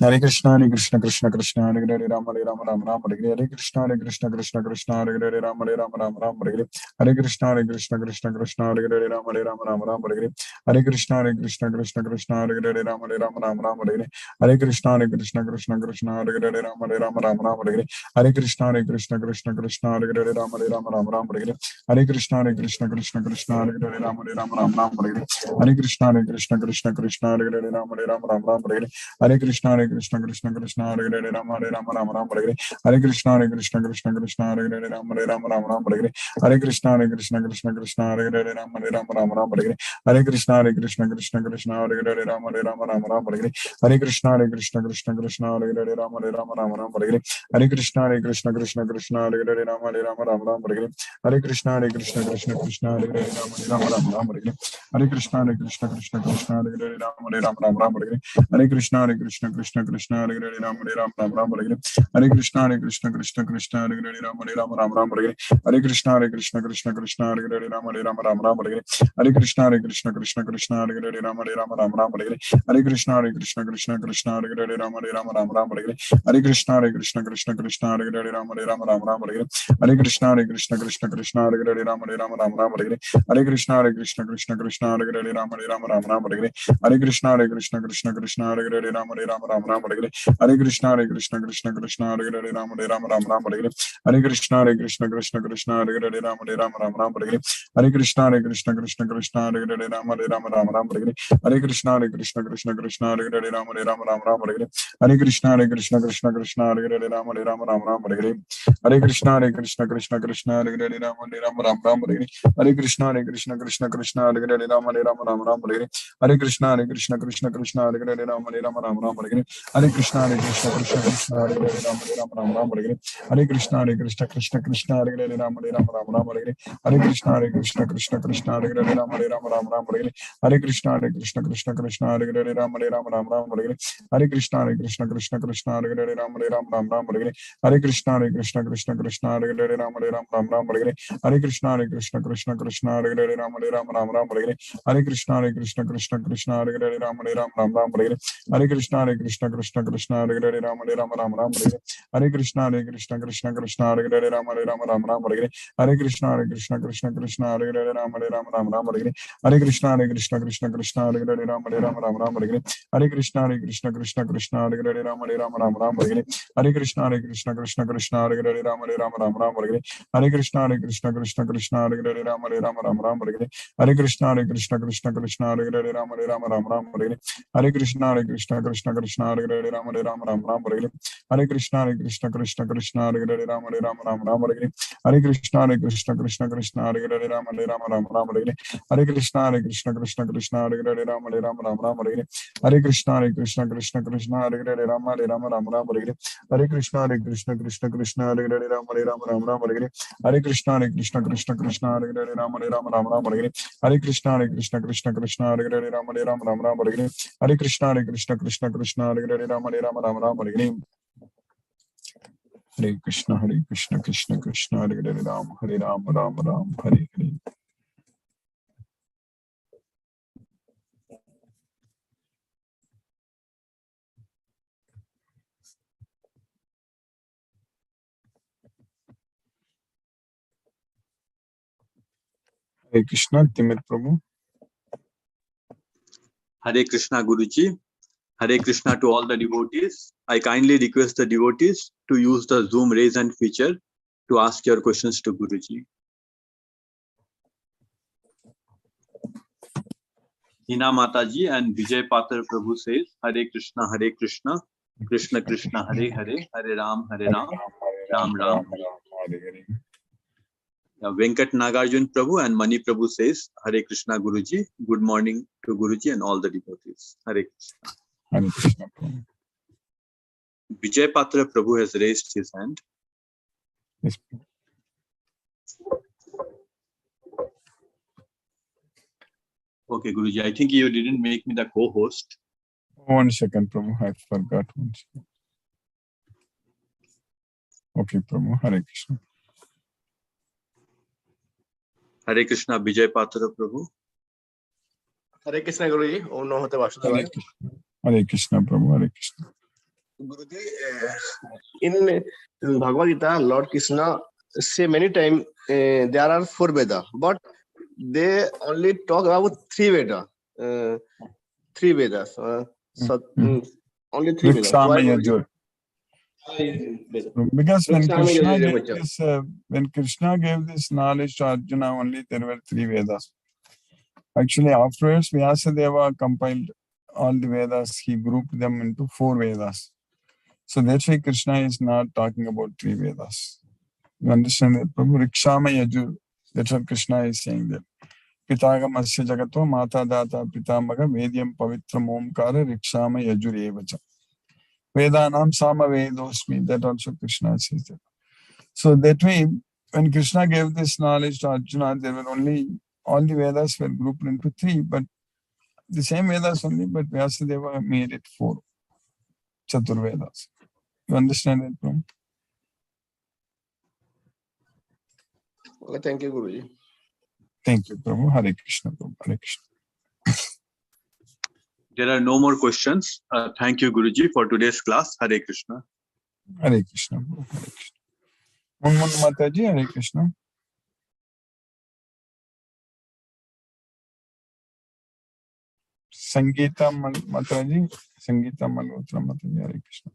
Hare Krishna Krishna Krishna Krishna Hare Hare Ram Hare Ram Ram Ram Hare Hare. Hare Krishna Krishna Krishna Krishna Hare Hare Ram Hare Ram Ram Ram Hare Hare. Hare Krishna Krishna Krishna Krishna Hare Hare Ram Hare Ram Ram Ram Hare Hare. Hare Krishna Krishna Krishna Krishna Hare Hare Ram Hare Ram Ram Ram Hare Hare. Hare Krishna Krishna Krishna Krishna Hare Hare Ram Hare Ram Ram Ram Hare Hare. Hare Krishna Krishna Krishna Krishna Hare Hare Ram Hare Ram Ram Ram Hare Hare. Hare Krishna Krishna Krishna Krishna Hare Hare Ram Hare Ram Ram Ram Hare Hare. Hare Krishna Krishna Krishna Krishna Hare Hare Ram Hare Ram Ram Ram Hare Hare. Hare Krishna Krishna Krishna Krishna Hare Hare Ram Hare Ram Ram Ram Hare Hare. Hare Krishna Krishna Krishna Krishna Hare Hare Ram Hare Ram Ram Ram Hare Hare. Hare Krishna Krishna Krishna Krishna Hare Hare Ram Hare Ram Ram Ram Hare Hare. Hare Krishna Krishna Krishna Krishna Hare Hare Ram Hare Ram Ram Ram Hare Hare. Hare Krishna Krishna Krishna Krishna Hare Hare Ram Hare Ram Ram Ram Hare Hare. Hare Krishna Krishna Krishna Krishna Hare Hare Ram Hare Ram Ram Ram Hare Hare. Hare Krishna Krishna Krishna Krishna Hare Hare Ram Hare Ram Ram Ram Hare Hare. Hare Krishna Krishna Krishna Krishna Hare Hare Ram Hare Ram Ram Ram Hare Hare. Hare Krishna Krishna Krishna Krishna Hare Hare Ram Hare Ram Ram Ram Hare Hare. Hare Krishna Krishna Krishna Krishna Hare Hare Ram Hare Ram Ram Ram Hare Hare. Hare Krishna Krishna Krishna Krishna Hare Hare Ram Hare Ram Ram Ram Hare Hare. Hare Krishna Krishna Krishna Krishna Hare Hare Ram Hare Ram Ram Ram Hare Hare. Hare Krishna Krishna Krishna Krishna Hare Hare Ram Hare Ram Ram Ram Hare Hare. Hare Krishna Krishna Krishna Krishna Hare Hare Ram Hare Ram Ram Ram Hare Hare. Hare Krishna Krishna Krishna Krishna Hare Hare Ram Hare Ram Ram Ram Hare Hare. Hare Krishna Krishna Krishna Krishna Hare Hare Ram Hare Ram Ram Ram Hare Hare. Hare Krishna Krishna Krishna Krishna Hare Hare Ram Hare Ram Ram Ram Hare Hare. Hare Krishna Krishna Krishna Krishna Hare Hare Ram Hare Ram Ram Ram Hare Hare. Hare Krishna Krishna Krishna Krishna Hare Hare Ram Hare Ram Ram Ram Hare Hare. Hare Krishna Krishna Krishna Krishna Hare Hare Ram Hare Ram Ram Ram Hare Hare. Hare Krishna Krishna Krishna Krishna Hare Hare Ram Hare Ram Ram Ram Hare Hare. Hare Krishna Krishna Krishna Krishna Hare Hare Ram Hare Ram Ram Ram Hare Hare. Hare Krishna Krishna Krishna Krishna Hare Hare Ram Hare Ram Ram Ram Hare Hare. Hare Krishna Krishna Krishna Krishna Hare Hare Ram Hare Ram Ram Ram Hare Hare. Hare Krishna Krishna Krishna Krishna Hare Hare Ram Hare Ram Ram Ram Hare Hare. Hare Krishna Krishna Krishna Krishna Hare Hare Ram Hare Ram Ram Ram Hare Hare. Hare Krishna Krishna Krishna Krishna Hare Hare Ram Hare Ram Ram Ram Hare Hare. Hare Krishna Krishna Krishna Krishna Hare Hare Ram Hare Ram Ram Ram Hare Hare. Hare Krishna Krishna Krishna Krishna Hare Hare Ram Hare Ram Ram Ram Hare Hare. Hare Krishna Krishna Krishna Krishna Hare Hare Ram Hare Ram Ram Ram Hare Hare. Hare Krishna Krishna Krishna Krishna Hare Hare Ram Hare Ram Ram Ram Hare Hare. Hare Krishna Krishna Krishna Krishna Hare Hare Ram Hare Ram Ram Ram Hare Hare. Hare Krishna Krishna Krishna Krishna Hare Hare Ram Hare Ram Ram Ram Hare Hare. Hare Krishna Krishna Krishna Krishna Hare Hare Ram Hare Ram Ram Ram Hare Hare. Hare Krishna Krishna Krishna Krishna Hare Hare Ram Hare Ram Ram Ram Hare Hare. Hare Krishna Krishna Krishna Krishna Hare Hare Ram Hare Ram Ram Ram Hare Hare. Hare Krishna Krishna Krishna Krishna Hare Hare Ram Hare Ram Ram Ram Hare Hare. Hare Krishna Krishna Krishna Krishna Hare Hare Ram Hare Ram Ram Ram Hare Hare. Hare Krishna Krishna Krishna Krishna Hare Hare Ram Hare Ram Ram Ram Hare Hare. Hare Krishna Krishna Krishna Krishna Hare Hare Ram Hare Ram Ram Ram Hare Hare. Hare Krishna Krishna Krishna Krishna Hare Hare Ram Hare Ram Ram Ram Hare Hare. Hare Krishna Krishna Krishna Krishna Hare Hare Ram Hare Ram Ram Ram Hare Hare. Hare Krishna Krishna Krishna Krishna Hare Hare Ram Hare Ram Ram Ram Hare Hare. Hare Krishna Krishna Krishna Krishna Hare Hare Ram Hare Ram Ram Ram Hare Hare. Hare Krishna Krishna Krishna Krishna Hare Hare Ram Hare Ram Ram Ram Hare Hare. Hare Krishna Krishna Krishna Krishna Hare Hare Ram Hare Ram Ram Ram Hare Hare. Hare Krishna Krishna Krishna Krishna Hare Hare Ram Hare Ram Ram Ram Hare Hare. Hare Krishna Krishna Krishna Krishna Hare Hare Ram Hare Ram Ram Ram Hare Hare. Hare Krishna Krishna Krishna Krishna Hare Hare Ram Hare Ram Ram Ram Hare Hare. Hare Krishna Krishna Krishna Krishna Hare Hare Ram Hare Ram Ram Ram Hare Hare. Hare Krishna Krishna Krishna Hare Hare Ram Hare Ram Ram Ram Hare Hare. Hare Krishna, Timur Prabhu. Hare Krishna, Guruji. Hare Krishna to all the devotees. I kindly request the devotees to use the Zoom raise hand feature to ask your questions to Guruji. Hina Mataji and Vijay Patra Prabhu says, Hare Krishna, Krishna Krishna, Hare Hare, Hare Ram, Ram Ram. Venkat Nagarjun Prabhu and Mani Prabhu says, Hare Krishna, Guruji. Good morning to Guruji and all the devotees. Hare Krishna. Hare Krishna Prabhu. Vijay Patra Prabhu has raised his hand. Yes. Okay, Guruji, I think you didn't make me the co-host. 1 second, Prabhu. I forgot 1 second. Okay, Prabhu. Hare Krishna. Hare Krishna, Vijay Patra Prabhu. Hare Krishna Guruji. Om Namo Hare Vasudevaya. Krishna. Hare Krishna, Prabhu. Hare Krishna. Guruji, in Bhagavad Gita, Lord Krishna say many times there are 4 Vedas, but they only talk about 3 Vedas. 3 Vedas. Only 3 Vedas. Rikshama Why? Yajur. Because when Krishna gave this knowledge to Arjuna, only there were 3 Vedas. Actually, afterwards, Vyasadeva compiled all the Vedas. He grouped them into 4 Vedas. So that's why Krishna is not talking about 3 Vedas. You understand that, Prabhu? Rikshama Yajur. That's what Krishna is saying there. Pitagamasya jagato mata data pitamaga vedyam pavitram omkara rikshama yajur evacha. Vedanam sama vedosmi. That also Krishna says that. So that way, when Krishna gave this knowledge to Arjuna, there were only, all the Vedas were grouped into 3, but the same Vedas only, but Vyasadeva made it 4. Chatur Vedas. You understand that, Prabhu? Okay, thank you, Guruji. Thank you, Prabhu. Hare Krishna, Prabhu. Hare Krishna. There are no more questions. Thank you, Guruji, for today's class. Hare Krishna. Hare Krishna, Prabhu. Hare Krishna. Munmun Mataji, Hare Krishna. Sangeeta Mataji, Sangeeta Malhotra Mataji, Hare Krishna.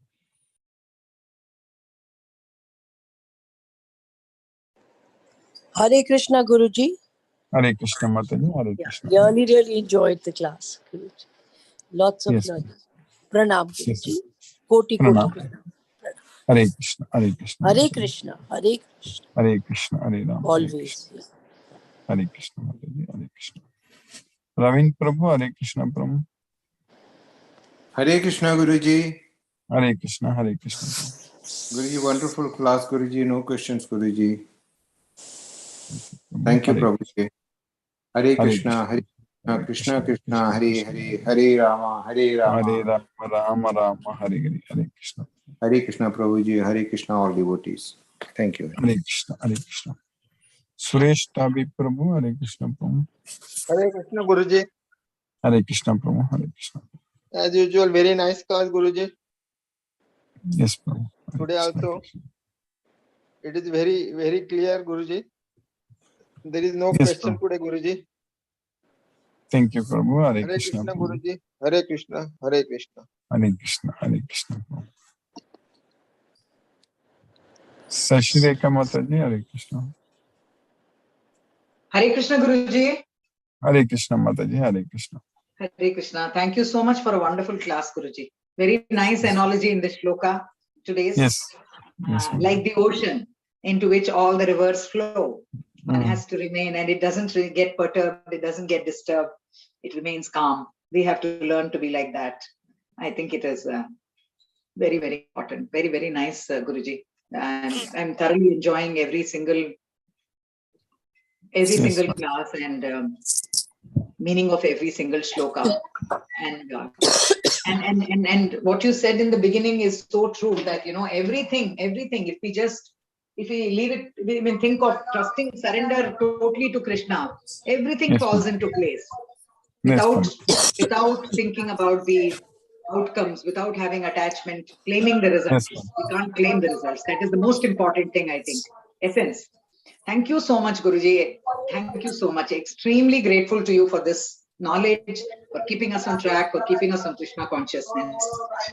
Hare Krishna, Guruji. Hare Krishna Mataji, Hare Yeah, Krishna. really enjoyed the class, Guruji. Lots of Yes, learning. Pranam, yes, Guruji. yes. Koti Pranam. pranam. Hare Krishna, Hare Krishna. Hare Mataji. Krishna, Hare Krishna. Hare Krishna, Hare Ram. Hare Krishna. Always. Yeah. Hare Krishna Mataji, Hare Krishna. Ravin Prabhu, Hare Krishna Prabhu. Hare Krishna Guruji. Hare Krishna, Hare Krishna. Guruji, wonderful class Guruji. No questions Guruji. Thank you Hare Prabhuji. Hare Krishna. Krishna, Hare Krishna, Krishna, Hare Hare, Hare Rama, Hare Rama. Hare Rama, Rama Rama, Hare Hare, Hare Krishna. Hare Krishna Prabhuji, Hare Krishna all devotees. Thank you. Hare Krishna, Hare Krishna. Suresh Tabi Prabhu, Hare Krishna Prabhu. Hare Krishna Guruji. Hare Krishna Prabhu, Hare Krishna. As usual, very nice class Guruji. Yes, Prabhu. Hare Today Krishna, also, Hare Krishna. it is very clear Guruji. There is no Yes, question Prabhu. today Guruji. Thank you, Prabhu. Hare Hare Krishna Krishna Prabhu. Guruji. Hare Krishna. Hare Krishna. Hare Krishna, Hare Krishna Prabhu. Sashireka Mataji, Hare Krishna. Hare Krishna Guruji. Hare Krishna Mataji, Hare Krishna. Hare Krishna. Thank you so much for a wonderful class, Guruji. Very nice analogy in this shloka today's. Yes. Yes, like the ocean into which all the rivers flow. One Mm. has to remain, and it doesn't really get perturbed, it doesn't get disturbed, it remains calm. We have to learn to be like that. I think it is very important. Very nice, Guruji. And I'm thoroughly enjoying every single Yes, class and meaning of every single shloka. And what you said in the beginning is so true, that everything, if we leave it, we even think of trusting, surrender totally to Krishna, everything Yes, falls into place Yes, without thinking about the outcomes, without having attachment, claiming the results. Yes, We can't claim the results. That is the most important thing, I think. Essence. Thank you so much, Guruji. Thank you so much. Extremely grateful to you for this knowledge, for keeping us on track, for keeping us on Krishna consciousness.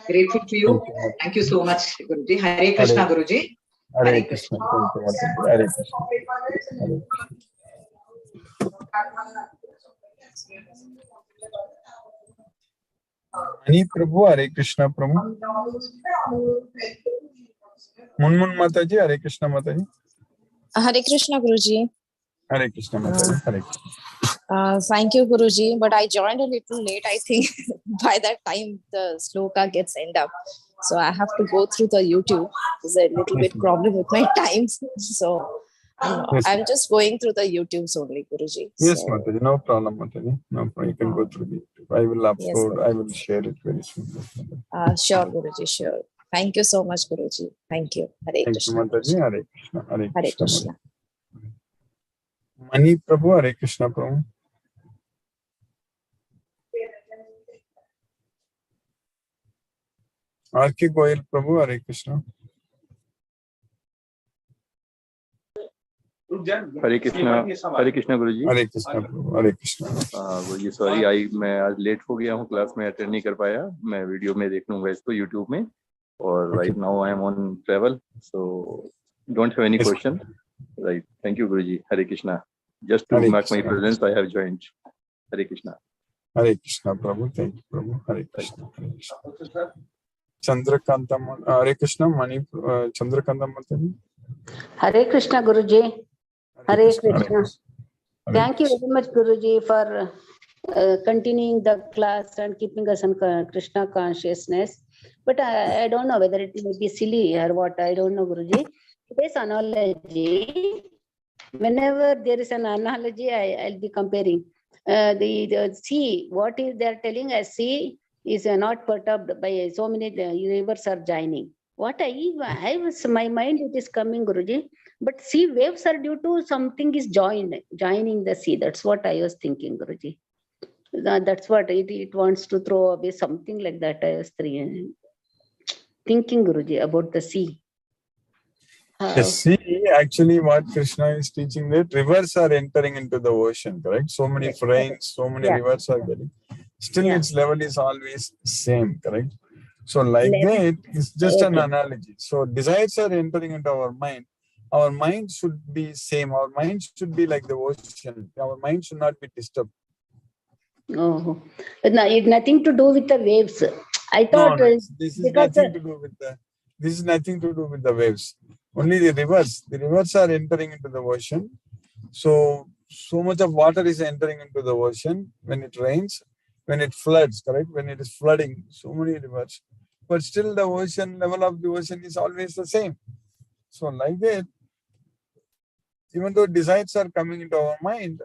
Grateful to you. Thank you so much, Guruji. Hare Krishna, Guruji. Hare Krishna. Thank you, Mataji. Hare Krishna. Hare Mani Prabhu, Hare Krishna Prabhu. Munmun Mataji, Hare Krishna Mataji. Hare Krishna Guruji. Hare Krishna Mataji. Hare Krishna. Thank you Guruji, but I joined a little late. I think by that time the sloka gets end up, so I have to go through the YouTube. There's a little bit problem with my times, so Yes, I'm just going through the YouTubes only, Guruji. Yes, So, Mataji. No problem, Mataji. No problem. You can go through it. I will Yes, upload. Guruji. I will share it very soon. sure Guruji, sure. Thank you so much, Guruji. Thank you. Hare Thank you, Krishna. Mataji. Hare Krishna. Hare Hare Krishna. Krishna. Mani Prabhu, Hare Krishna Prabhu. R.K. Goyal Prabhu, Hare Krishna. Hare Krishna Guruji. Hare Krishna Prabhu, Hare Krishna. Guruji sorry मैं आज late हो गया हूँ, class में attend नहीं कर पाया। मैं वीडियो में देख लूंगा इसको यूट्यूब में। और right now I am on travel, so don't have any question. Right, thank you Guruji. Hare Krishna. Just to mark my presence I have joined. Hare Krishna. Hare Krishna Prabhu, thank you Prabhu. Hare Krishna. Hare Krishna. Chandrakanta, Hare Krishna. Mani Chandrakanta Mataji. Hare Krishna Guruji. Hare Krishna. Hare Thank you Krishna. very much Guruji for continuing the class and keeping us in Krishna consciousness. But I don't know whether it may be silly or what. I don't know Guruji. Today's analogy, whenever there is an analogy, I'll be comparing. The sea, what is they are telling us, sea is not perturbed by so many rivers are joining. What I was, my mind it is coming Guruji, but sea waves are due to something is joining the sea. That's what I was thinking Guruji. That's what it wants to throw away, something like that. I was thinking Guruji about the sea. The sea, actually what Krishna is teaching, that rivers are entering into the ocean, correct? So many rains, so many rivers are getting. Still its level is always same, correct? So like that, it's just an analogy. So desires are entering into our mind. Our mind should be same. Our mind should be like the ocean. Our mind should not be disturbed. Oh, no, it nothing to do with the waves. I thought No, this is nothing to do with the. This is nothing to do with the waves. Only the rivers. The rivers are entering into the ocean. So much of water is entering into the ocean when it rains, when it floods, correct? When it is flooding, so many rivers. But still the ocean, level of the ocean is always the same. So like that, even though desires are coming into our mind,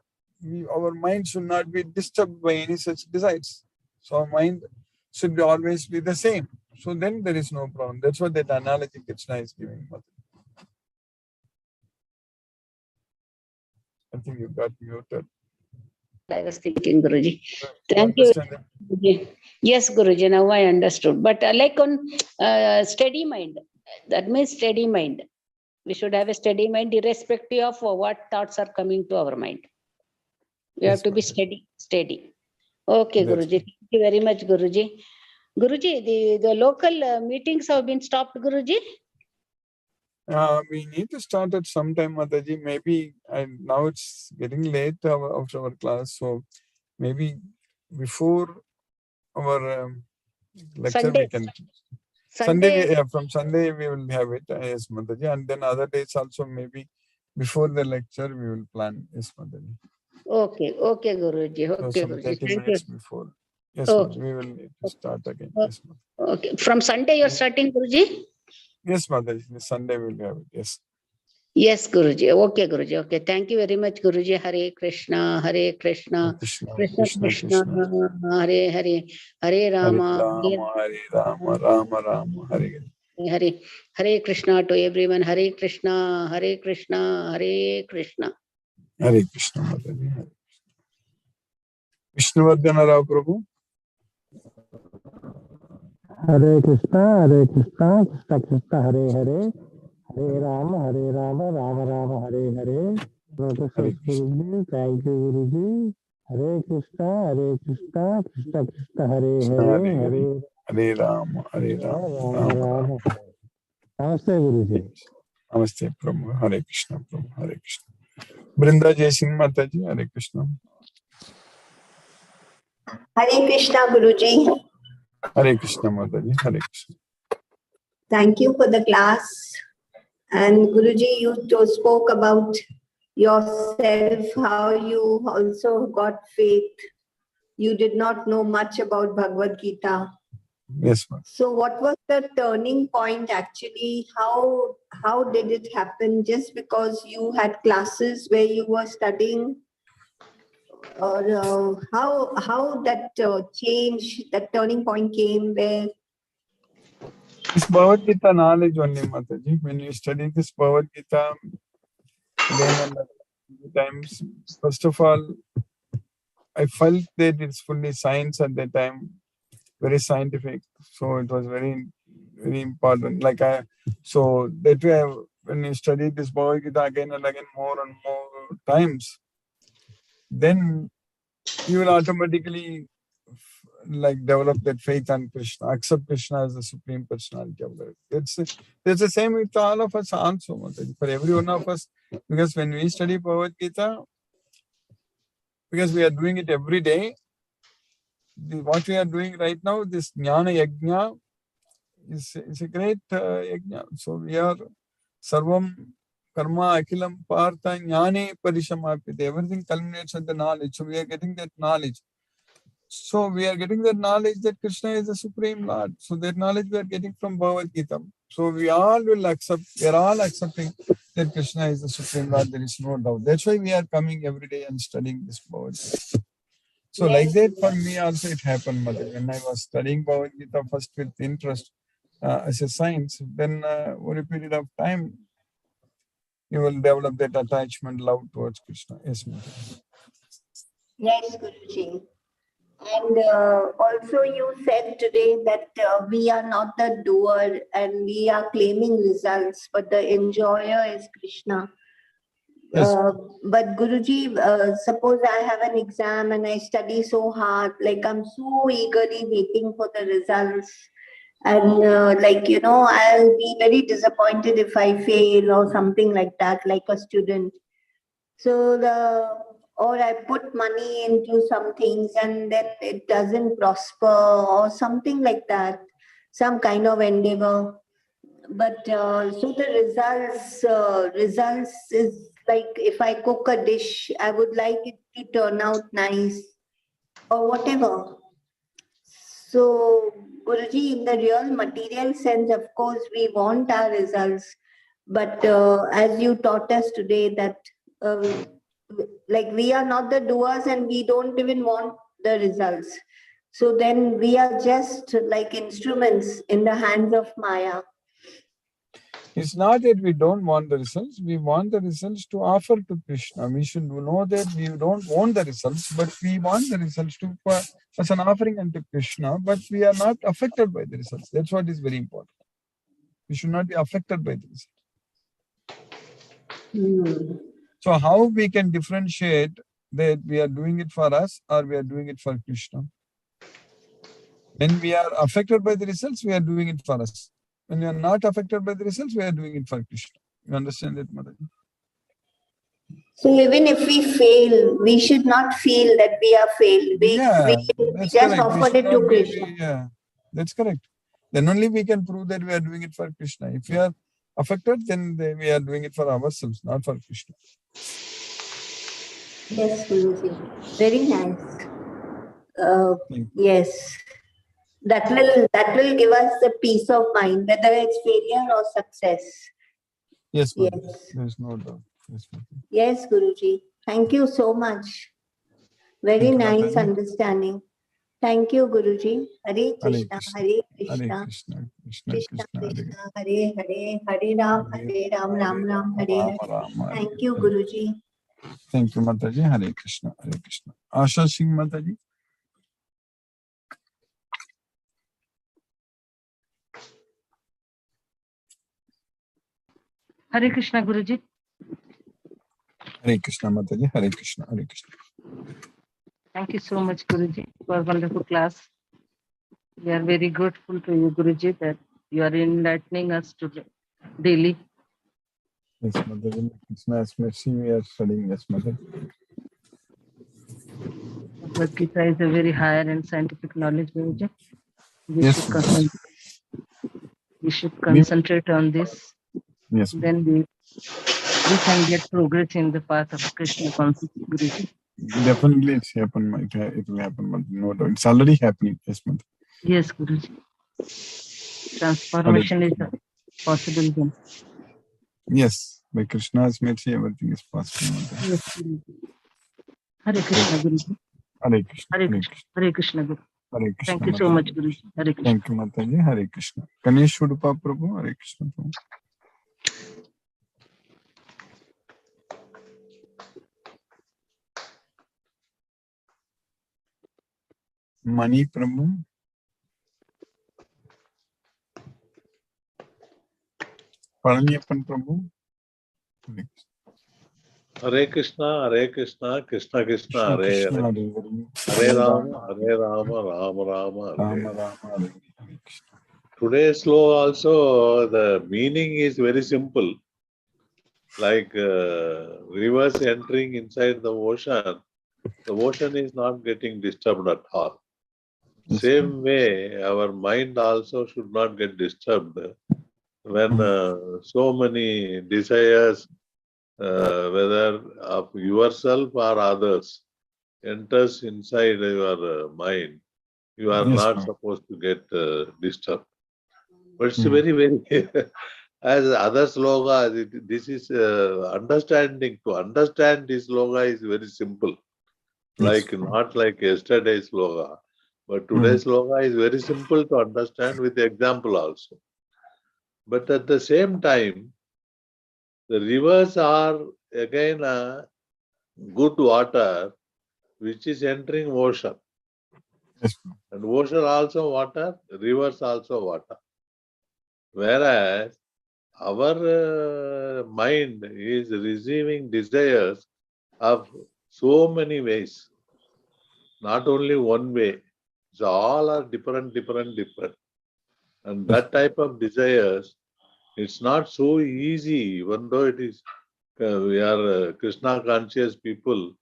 our mind should not be disturbed by any such desires. So our mind should always be the same. So then there is no problem. That's what that analogy Krishna is giving. I think you got muted. I was thinking, Guruji. Thank you. Guruji. Yes, Guruji, now I understood. But like on steady mind, that means steady mind. We should have a steady mind irrespective of what thoughts are coming to our mind. We have to be steady. Okay, Guruji. Thank you very much, Guruji. Guruji, the local meetings have been stopped, Guruji? We need to start at some time, Mataji. Maybe now it's getting late after our class, so maybe before our lecture Sunday. we can. Sunday, from Sunday we will have it. Yes, Mataji, and then other days also maybe before the lecture we will plan. Yes, Mataji. Okay, Guruji. Okay, so Guruji. 30 minutes before. Yes, we will need to start again. Yes, Mataji. Okay, from Sunday you're starting, Guruji? Yes, Mataji. Sunday we will have it. Yes. Yes, Guruji. Okay, Guruji. Okay. Thank you very much, Guruji. Hare Krishna, Hare Krishna, Krishna, Hare Hare, Hare Rama, Hare Rama, Rama Rama, Hare Hare. Hare Krishna to everyone. Hare Krishna, Hare Krishna, Hare Krishna. Hare Krishna, Mataji. Hare Krishna. Vishnuvardhana Rao Prabhu. Hare Krishna, Krishna Krishna, Hare Hare, Hare Rama, Rama Rama, Hare Hare. Guruji, thank you, Guruji. Hare Krishna, Krishna Krishna, Hare Hare, Hare Rama, Rama Rama. Namaste, Guruji. Namaste, Prabhu. Hare Krishna, Prabhu. Hare Krishna. Brinda Jai Singh Mataji. Hare Krishna. Hare Krishna, Guruji. Hare Krishna, Mataji. Hare Krishna. Thank you for the class. And Guruji, you spoke about yourself, how you also got faith. You did not know much about Bhagavad Gita. Yes, ma'am. So what was the turning point actually? How did it happen? Just because you had classes where you were studying? Or how that change, that turning point came where This Bhagavad Gita knowledge only, Mataji. When you study this Bhagavad Gita again and again times, first of all, I felt that it's fully science at that time, very scientific. So it was very, very important. So that way, when you study this Bhagavad Gita again and again, more and more times, then you will automatically develop that faith on Krishna, accept Krishna as the Supreme Personality of God. That's the same with all of us also, Mataji. For every one of us, because when we study Bhagavad Gita, because we are doing it every day, what we are doing right now, this Jnana Yajna is a great Yajna. So we are Sarvam Karma Akilam Partha Jnane Parishamapite. Everything culminates at the knowledge. So we are getting that knowledge. So we are getting that knowledge that Krishna is the Supreme Lord. So that knowledge we are getting from Bhagavad Gita. So we all will accept, we are all accepting that Krishna is the Supreme Lord. There is no doubt. That's why we are coming every day and studying this Bhagavad Gita. So like that for me also it happened, Mother. When I was studying Bhagavad Gita first with interest as a science, then over a period of time, you will develop that attachment, love towards Krishna. Yes, Mother. Yes, Guruji. And also you said today that we are not the doer and we are claiming results, but the enjoyer is Krishna. Yes. But Guruji, suppose I have an exam and I study so hard, like I'm so eagerly waiting for the results. And I'll be very disappointed if I fail or something like that, like a student. So or I put money into some things and then it doesn't prosper or something like that, some kind of endeavor. But so the results is like if I cook a dish, I would like it to turn out nice or whatever. So Guruji, in the real material sense, of course, we want our results. But as you taught us today that like we are not the doers and we don't even want the results. So then we are just like instruments in the hands of Maya. It's not that we don't want the results. We want the results to offer to Krishna. We should know that we don't want the results, but we want the results to as an offering unto Krishna, but we are not affected by the results. That's what is very important. We should not be affected by the results. So how we can differentiate that we are doing it for us or we are doing it for Krishna? When we are affected by the results, we are doing it for us. When we are not affected by the results, we are doing it for Krishna. You understand that, Mother? So even if we fail, we should not feel that we are failed. We just offer it to Krishna. Yeah, that's correct. Then only we can prove that we are doing it for Krishna. If we are affected, then we are doing it for ourselves, not for Krishna. Yes, Guruji. Very nice. Yes. That will give us the peace of mind, whether it's failure or success. Yes, yes. There's no doubt. Yes, Guruji. Thank you so much. Very nice understanding. Thank you, Guruji. Hare Krishna, Hare Krishna, Krishna Krishna, Hare Hare, Hare Ram, Ram Ram, Hare Hare. Thank you, Guruji. Thank you, Mataji. Hare Krishna, Hare Krishna. Asha Singh Mataji. Hare Krishna, Guruji. Hare Krishna, Mataji. Hare Krishna, Hare Krishna. Thank you so much, Guruji, for a wonderful class. We are very grateful to you, Guruji, that you are enlightening us today, daily. Yes, Mataji. Krishna's mercy, we are studying. Yes, Mataji. Bhagavad Gita is a very higher and scientific knowledge, Guruji. We should concentrate on this. Yes. Then we can get progress in the path of Krishna consciousness, Guruji. Definitely it's happened. It will happen, but no doubt. It's already happening. Yes, Mataji. Yes, Guruji. Transformation is possible then. Yes, by Krishna's mercy, everything is possible. Yes, Guruji. Hare Krishna, Guruji. Hare Krishna. Hare Krishna, Hare Krishna, Guru. Hare Krishna. Thank you so much, Guruji. Hare Krishna. Thank you, Mataji. Hare Krishna. Ganesh Udupa Prabhu. Hare Krishna. Prabhu. Mani Prabhu. Palaniappan Prabhu. Hare Krishna, Hare Krishna, Krishna Krishna, Hare Hare. Krishna, Hare Rama, Hare Rama, Rama Rama, Hare Rama Hare. Rama, Hare Krishna. Today's sloka also, the meaning is very simple. Like rivers entering inside the ocean is not getting disturbed at all. Same way, our mind also should not get disturbed when so many desires, whether of yourself or others, enters inside your mind. You are Yes, not ma'am. supposed to get disturbed. But it's very, very, as other slogas, this is understanding. To understand this sloga is very simple. Like not like yesterday's sloga, but today's sloga is very simple to understand with example also. But at the same time, the rivers are again a good water which is entering ocean. And ocean also water, rivers also water. Whereas our mind is receiving desires of so many ways, not only one way. So all are different. And that type of desires, it's not so easy, even though it is, we are Krishna conscious people,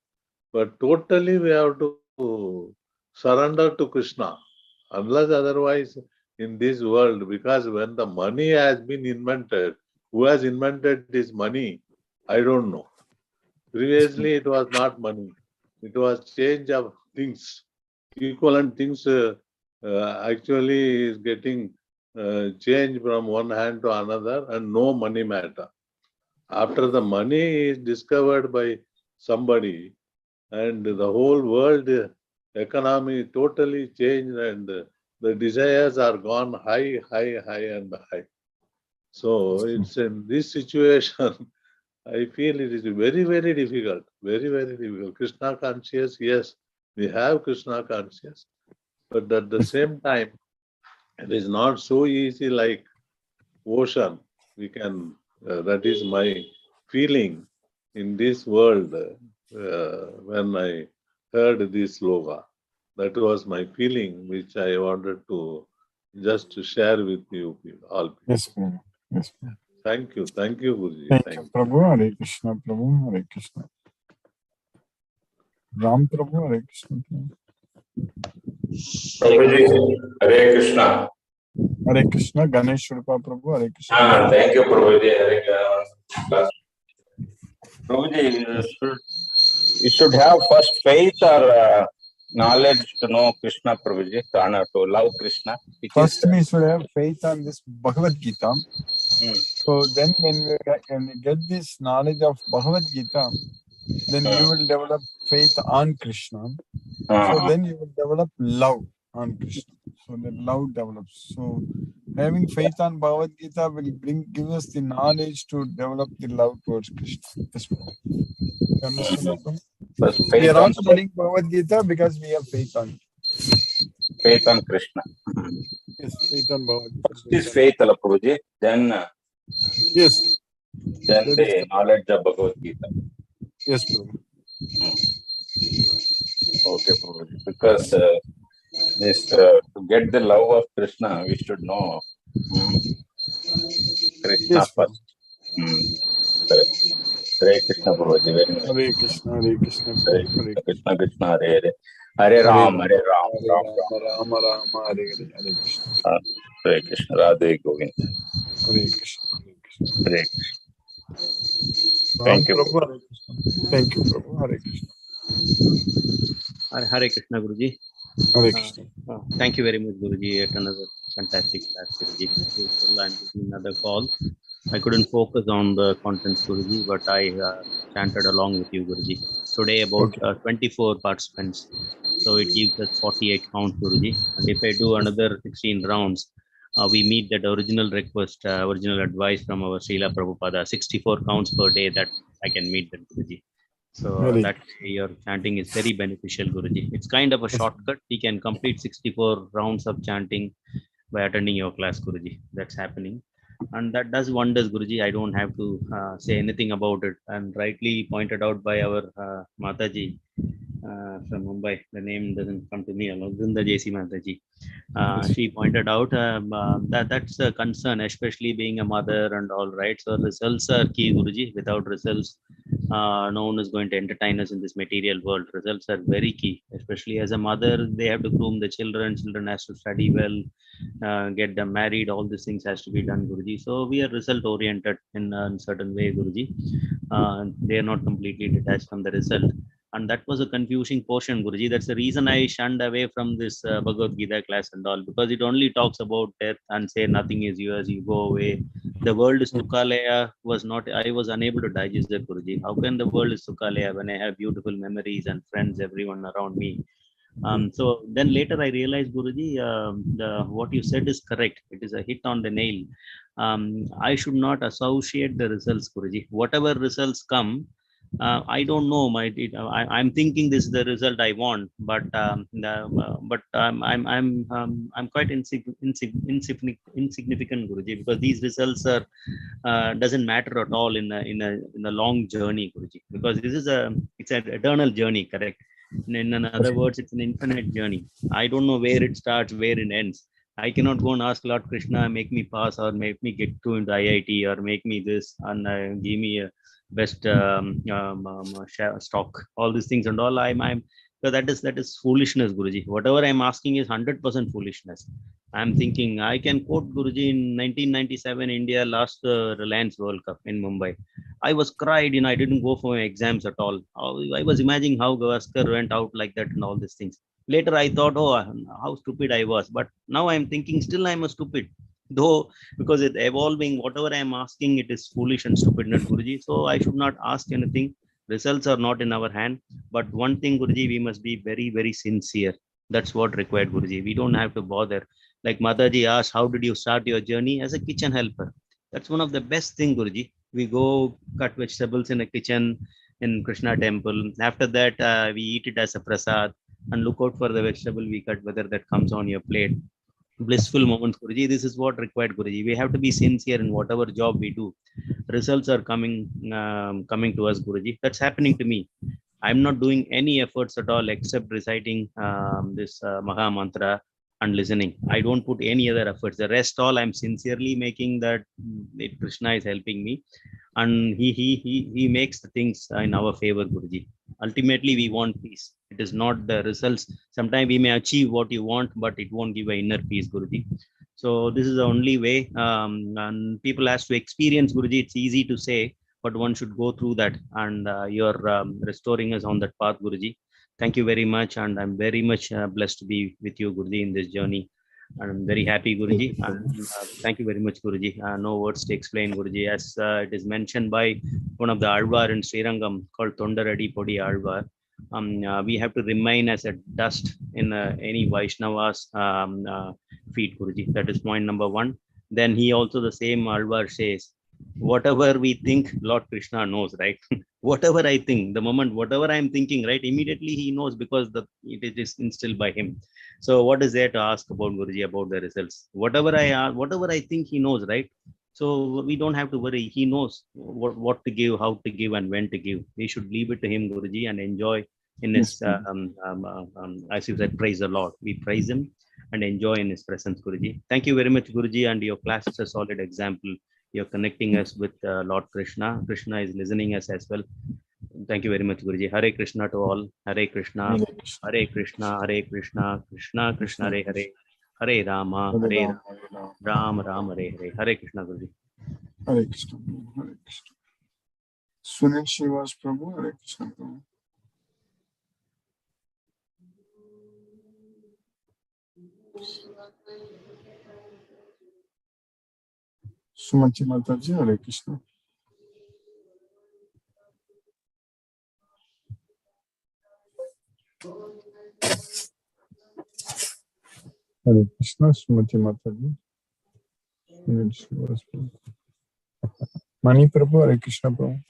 but totally we have to surrender to Krishna. Unless otherwise in this world, because when the money has been invented, who has invented this money? I don't know. Previously it was not money. It was change of things. Equivalent things actually is getting changed from one hand to another and no money matter. After the money is discovered by somebody and the whole world economy totally changed and the desires are gone high and high. So it's in this situation, I feel it is very, very difficult, very, very difficult. Krishna conscious, yes, we have Krishna conscious, but at the same time, it is not so easy like ocean. We can, that is my feeling in this world when I heard this sloga. That was my feeling, which I wanted to just share with you all. Yes, Prabhu. Yes, Prabhu. Thank you, Guruji. Thank you, Prabhu. Hare Krishna, Prabhu. Hare Krishna. Ram Prabhu. Hare Krishna. Prabhuji, Hare Krishna. Hare Krishna. Ganesh Udupa Prabhu. Hare Krishna. Thank you, Prabhuji. Hare Prabhuji, you should have first faith or knowledge to know Krishna, Prabhuji, to love Krishna. First, we should have faith on this Bhagavad Gita. So then when we get this knowledge of Bhagavad Gita, then you will develop faith on Krishna. So then you will develop love on Krishna. So the love develops. So having faith on Bhagavad Gita will give us the knowledge to develop the love towards Krishna. Yes, you understand? We are all studying Bhagavad Gita because we have faith on it. Faith on Krishna. Yes, faith on Bhagavad Gita. First is faith, Prabhuji, then yes, then the knowledge of Bhagavad Gita. Yes, Prabhu. Okay, Prabhuji. Because this to get the love of Krishna, we should know Krishna Yes, first. Hare Krishna, Prabhuji. Very nice. Hare Krishna, Hare Krishna, Hare Krishna, Krishna, Hare Hare. Hare Ram, Hare Ram, Ram Ram. Rama Rama, Hare Hare, Hare Krishna. Hare Krishna, Radhe Govind. Hare Krishna, Hare Krishna. Hare Krishna. Thank you. Prabhu, Hare Krishna. Thank you, Prabhu. Hare Krishna. Hare Krishna, Guruji. Hare Krishna. Thank you very much, Guruji. Yet another fantastic class, Guruji. I'm taking another call. I couldn't focus on the contents, Guruji, but I chanted along with you, Guruji. Today about 24 participants. So it gives us 48 counts, Guruji. And if I do another 16 rounds, we meet that original request, original advice from our Srila Prabhupada, 64 counts per day that I can meet that, Guruji. So Very that way your chanting is very beneficial, Guruji. It's kind of a shortcut. You can complete 64 rounds of chanting by attending your class, Guruji. That's happening. And that does wonders, Guruji. I don't have to say anything about it. And rightly pointed out by our Mataji from Mumbai. The name doesn't come to me alone. Zinda JC Mataji. She pointed out that that's a concern, especially being a mother and all, right? So results are key, Guruji. Without results, no one is going to entertain us in this material world. Results are very key, especially as a mother. They have to groom the children. Children has to study well, get them married. All these things has to be done, Guruji. So we are result oriented in a certain way, Guruji. They are not completely detached from the result. And that was a confusing portion, Guruji. That's the reason I shunned away from this Bhagavad Gita class and all, because it only talks about death and say nothing is yours, you go away. The world is Tukalaya was not, I was unable to digest that, Guruji. How can the world is Tukalaya when I have beautiful memories and friends, everyone around me? So then later I realized, Guruji, what you said is correct. It is a hit on the nail. I should not associate the results, Guruji. Whatever results come, I don't know. I'm thinking this is the result I want, but I'm quite insignificant, Guruji, because these results are doesn't matter at all in a long journey, Guruji, because it's an eternal journey, correct? In other words, it's an infinite journey. I don't know where it starts, where it ends. I cannot go and ask Lord Krishna, make me pass or make me get through into IIT or make me this and give me a best stock, all these things and all. So that is foolishness, Guruji. Whatever I'm asking is 100% foolishness. I'm thinking I can quote Guruji in 1997 India lost the Reliance World Cup in Mumbai. I was cried, I didn't go for my exams at all. I was imagining how Gavaskar went out like that and all these things. Later I thought, oh, how stupid I was. But now I'm thinking still I'm a stupid. Though, because it's evolving, whatever I'm asking, it is foolish and stupid, not Guruji. So I should not ask anything. Results are not in our hand. But one thing, Guruji, we must be very, very sincere. That's what required, Guruji. We don't have to bother. Like Mataji asked, how did you start your journey? As a kitchen helper. That's one of the best thing, Guruji. We go cut vegetables in a kitchen in Krishna temple. After that, we eat it as a prasad and look out for the vegetable we cut, whether that comes on your plate. Blissful moments, Guruji. This is what required, Guruji. We have to be sincere in whatever job we do. Results are coming to us, Guruji. That's happening to me. I'm not doing any efforts at all except reciting this Maha Mantra and listening. I don't put any other efforts. The rest all I'm sincerely making that Krishna is helping me, and he makes the things in our favor, Guruji. Ultimately, we want peace. It is not the results. Sometimes we may achieve what you want, but it won't give an inner peace, Guruji. So this is the only way. And people has to experience, Guruji. It's easy to say, but one should go through that. And you're restoring us on that path, Guruji. Thank you very much. And I'm very much blessed to be with you, Guruji, in this journey. And I'm very happy, Guruji. And, thank you very much, Guruji. No words to explain, Guruji. As it is mentioned by one of the Alvar in Srirangam called Tondaradi Podi Alvar. We have to remain as a dust in any Vaishnava's feet, Guruji. That is point number one. Then he also, the same Alvar says, whatever we think, Lord Krishna knows, right? Whatever I think, the moment, whatever I'm thinking, right, immediately he knows because it is instilled by him. So what is there to ask about, Guruji, about the results? Whatever I think he knows, right? So we don't have to worry. He knows what to give, how to give, and when to give. We should leave it to him, Guruji, and enjoy in his, as you said, praise the Lord. We praise him and enjoy in his presence, Guruji. Thank you very much, Guruji, and your class is a solid example. You're connecting us with Lord Krishna. Krishna is listening us as well. Thank you very much, Guruji. Hare Krishna to all. Hare Krishna. Hare Krishna. Hare Krishna. Krishna Krishna Hare Hare. Hare Rama. Hare Rama. Rama Hare Hare. Hare Krishna, Guruji. Hare Krishna. Hare Krishna. Sunil Srivas Prabhu. Hare Krishna Prabhu. Sumati Mataji. Hare Krishna. Hare Krishna, Srimati Mataji. Mani Prabhu, Hare Krishna Prabhu.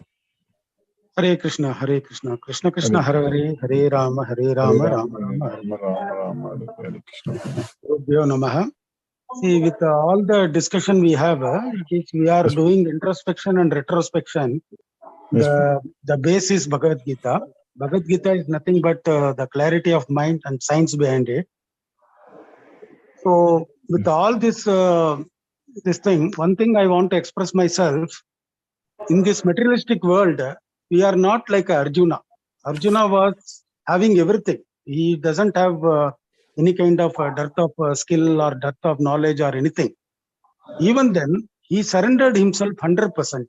Hare Krishna, Hare Krishna, Krishna Krishna, Hare Hare Hare, Hare Rama, Hare Rama, Rama Rama, Hare Krishna. Hare Namaha. See, with all the discussion we have, we are doing introspection and retrospection. The base is Bhagavad Gita. Bhagavad Gita is nothing but the clarity of mind and science behind it. So, with all this, this thing, one thing I want to express myself, in this materialistic world, we are not like Arjuna. Arjuna was having everything. He doesn't have any kind of dearth of skill or dearth of knowledge or anything. Even then, he surrendered himself 100%.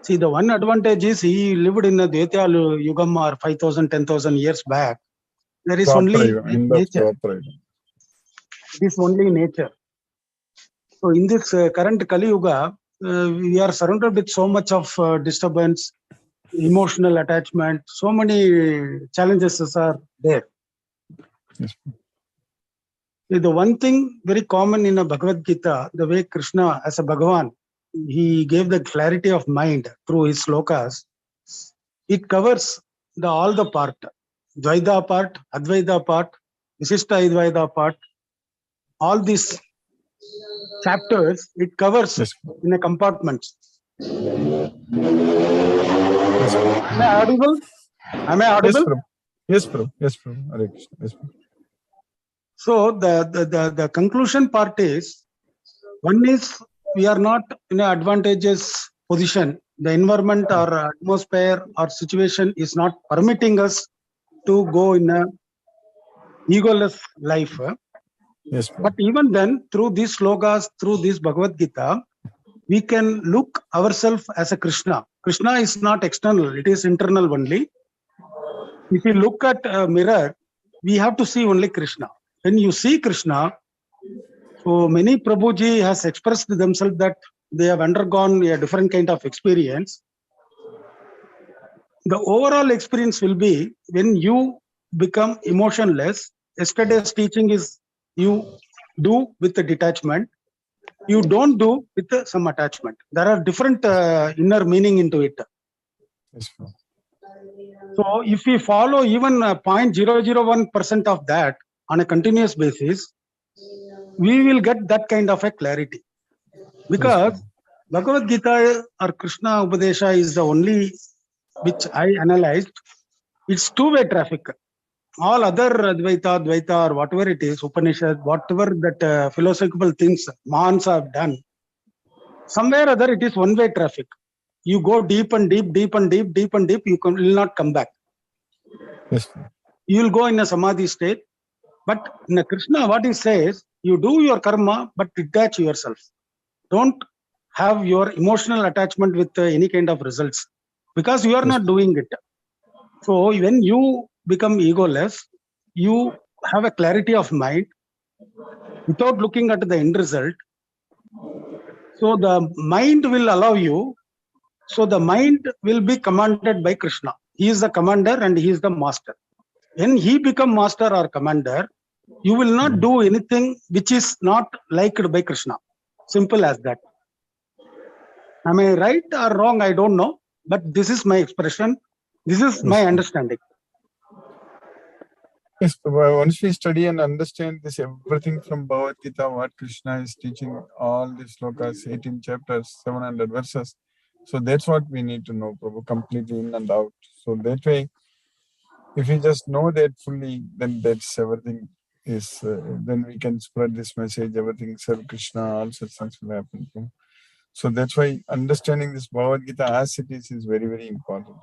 See, the one advantage is he lived in a Dvaita Yugam or 5,000, 10,000 years back. There is only nature. It is only nature. So in this current Kali Yuga, we are surrounded with so much of disturbance, emotional attachment, so many challenges are there. The one thing very common in a Bhagavad Gita, the way Krishna as a Bhagavan, he gave the clarity of mind through his slokas. It covers all the part, Dvaita part, Advaita part, Visishta Advaita part, all these chapters, it covers in a compartment. Am I audible? Am I audible? Yes, Prabhu. Yes, Prabhu. Hare Krishna. Yes, Prabhu. So the conclusion part is, one is we are not in an advantageous position. The environment or atmosphere or situation is not permitting us to go in a egoless life. Yes, but even then, through these slogas, through this Bhagavad Gita, we can look ourselves as a Krishna. Krishna is not external, it is internal only. If you look at a mirror, we have to see only Krishna. When you see Krishna, so many Prabhuji has expressed themselves that they have undergone a different kind of experience. The overall experience will be when you become emotionless. Yesterday's teaching is you do with the detachment. You don't do with some attachment. There are different inner meaning into it. So if we follow even 0.001% of that on a continuous basis, we will get that kind of a clarity. Because Bhagavad Gita or Krishna Upadesha is the only which I analyzed. It's two-way traffic. All other Advaita, Dvaita, or whatever it is, Upanishad, whatever that philosophical things Mahans have done, somewhere or other it is one-way traffic. You go deep and deep, deep and deep, deep and deep, you will not come back. You will go in a samadhi state. But in a Krishna, what he says, you do your karma, but detach yourself. Don't have your emotional attachment with any kind of results, because you are not doing it. So when you become egoless, you have a clarity of mind without looking at the end result. So the mind will allow you. So the mind will be commanded by Krishna. He is the commander and he is the master. When he become master or commander, you will not do anything which is not liked by Krishna. Simple as that. Am I right or wrong? I don't know. But this is my expression. This is my understanding. Yes, once we study and understand this everything from Bhagavad Gita, what Krishna is teaching, all these slokas, 18 chapters, 700 verses. So that's what we need to know, Prabhu, completely in and out. So that way, if we just know that fully, then that's everything is, then we can spread this message, everything, serve Krishna, all such things will happen. So that's why understanding this Bhagavad Gita as it is very, very important.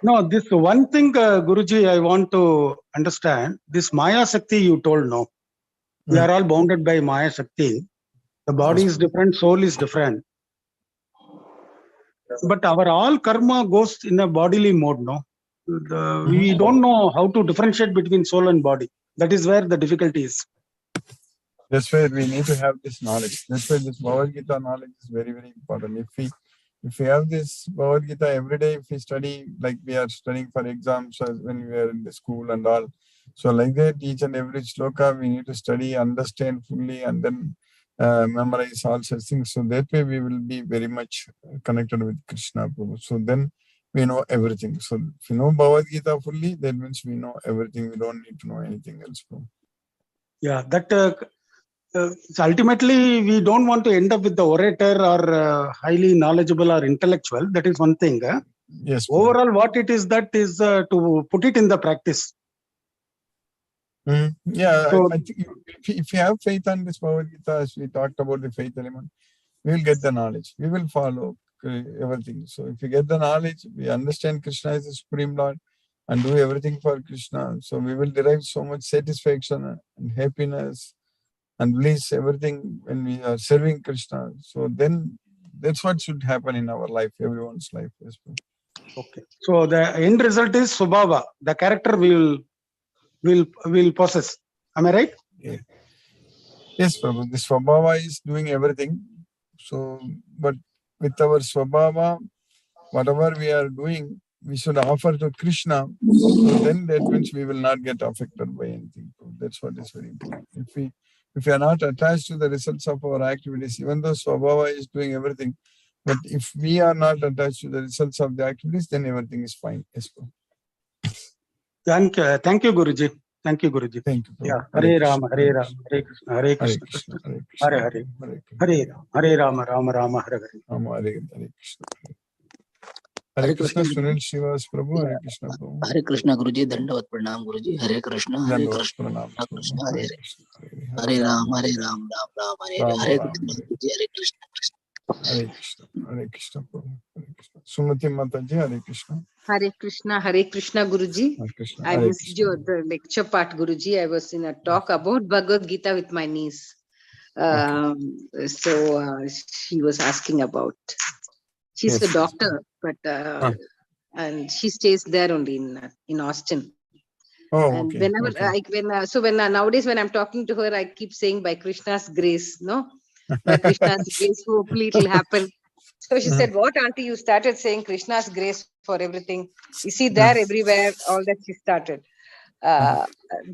No, this one thing, Guruji, I want to understand. This Maya Shakti you told, no. We are all bounded by Maya Shakti. The body is different, soul is different. But our all karma goes in a bodily mode, no. We don't know how to differentiate between soul and body. That is where the difficulty is. That's why we need to have this knowledge. That's why this Bhagavad Gita knowledge is very, very important. If we have this Bhagavad Gita every day, if we study like we are studying for exams when we are in the school and all, So like that, each and every shloka we need to study, understand fully, and then memorize all such things. So that way we will be very much connected with Krishna, Prabhu. So then we know everything. So if we know Bhagavad Gita fully, that means we know everything. We don't need to know anything else, Prabhu. Yeah, that so ultimately we don't want to end up with the orator or highly knowledgeable or intellectual. That is one thing. Yes. Overall, what it is, that is to put it in the practice. Yeah, So, I think if you have faith on this Bhagavad Gita, as we talked about the faith element, we will get the knowledge. We will follow everything. So if we get the knowledge, we understand Krishna is the Supreme Lord and do everything for Krishna. So we will derive so much satisfaction and happiness and bliss, everything when we are serving Krishna. So then that's what should happen in our life, everyone's life. Yes, okay. So the end result is Subhava. The character will possess. Am I right? Yeah. Yes, Prabhu. The Swabhava is doing everything. So, but with our Swabhava, whatever we are doing, we should offer to Krishna. So then that means we will not get affected by anything. That's what is very important. If we are not attached to the results of our activities, even though Swabhava is doing everything, but if we are not attached to the results of the activities, then everything is fine. Yes, Prabhu. Thank you, Guruji. Thank you, Guruji. Thank you, Prabhu. Yeah. Hare Hare Krishna, Rama, Hare Rama, Hare Krishna, Hare Krishna, Krishna, Hare Krishna, Hare Hare, Hare Rama, Hare Rama, Rama Hare Hare. Hare Krishna. Hare Krishna, Sunil Shivas Prabhu, Hare Krishna Prabhu. Hare Krishna Guruji, Dandavat Pranam Guruji, Hare Krishna, Hare Dandavat Krishna, Pranam Hare Prabhu. Krishna, Hare Hare Krishna, Hare Ram, Hare Ram, Ram Ram, Hare Hare, Ram Hare Ram, Krishna, Hare Guruji, Hare Krishna, Hare Krishna, Hare Krishna Prabhu. Hare Krishna. Sumati Mataji, Hare Krishna. Hare Krishna, Guruji. Hare Krishna, I Hare missed Krishna. your the lecture part, Guruji. I was in a talk about Bhagavad Gita with my niece. So she was asking about. She's Yes, a doctor, but and she stays there only in Austin. Oh, And okay. whenever Okay. nowadays when I'm talking to her, I keep saying by Krishna's grace, no, by Krishna's grace, hopefully it'll happen. So she said, "What, auntie? You started saying Krishna's grace for everything. You see there everywhere, all that she started."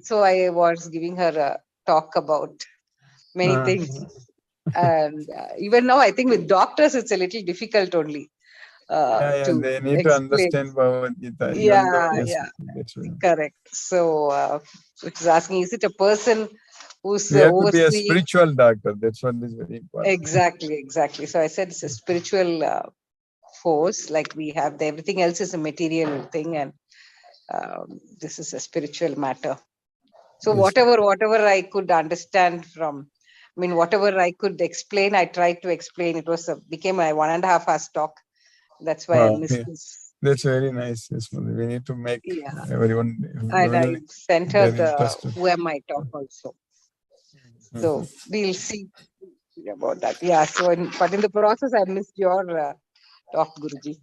So I was giving her a talk about many things, and even now I think with doctors it's a little difficult only to They need to explain. understand Bhagavad Gita. Even though, Yeah, yes, yeah, that's right. correct. So it was asking, is it a person who's We have to be a overseeing? spiritual doctor. That's what is very important. Exactly. So I said it's a spiritual force. Like we have everything else is a material thing, and this is a spiritual matter. So Yes. whatever I could understand from, I mean, whatever I could explain, I tried to explain. It was became a 1.5 hours talk. That's why I missed Yeah. this. That's very nice. Yes, Mother. We need to make everyone. And I sent her the interested. who am I talk also. So we'll see about that. Yeah. So, but in the process, I missed your talk, Guruji,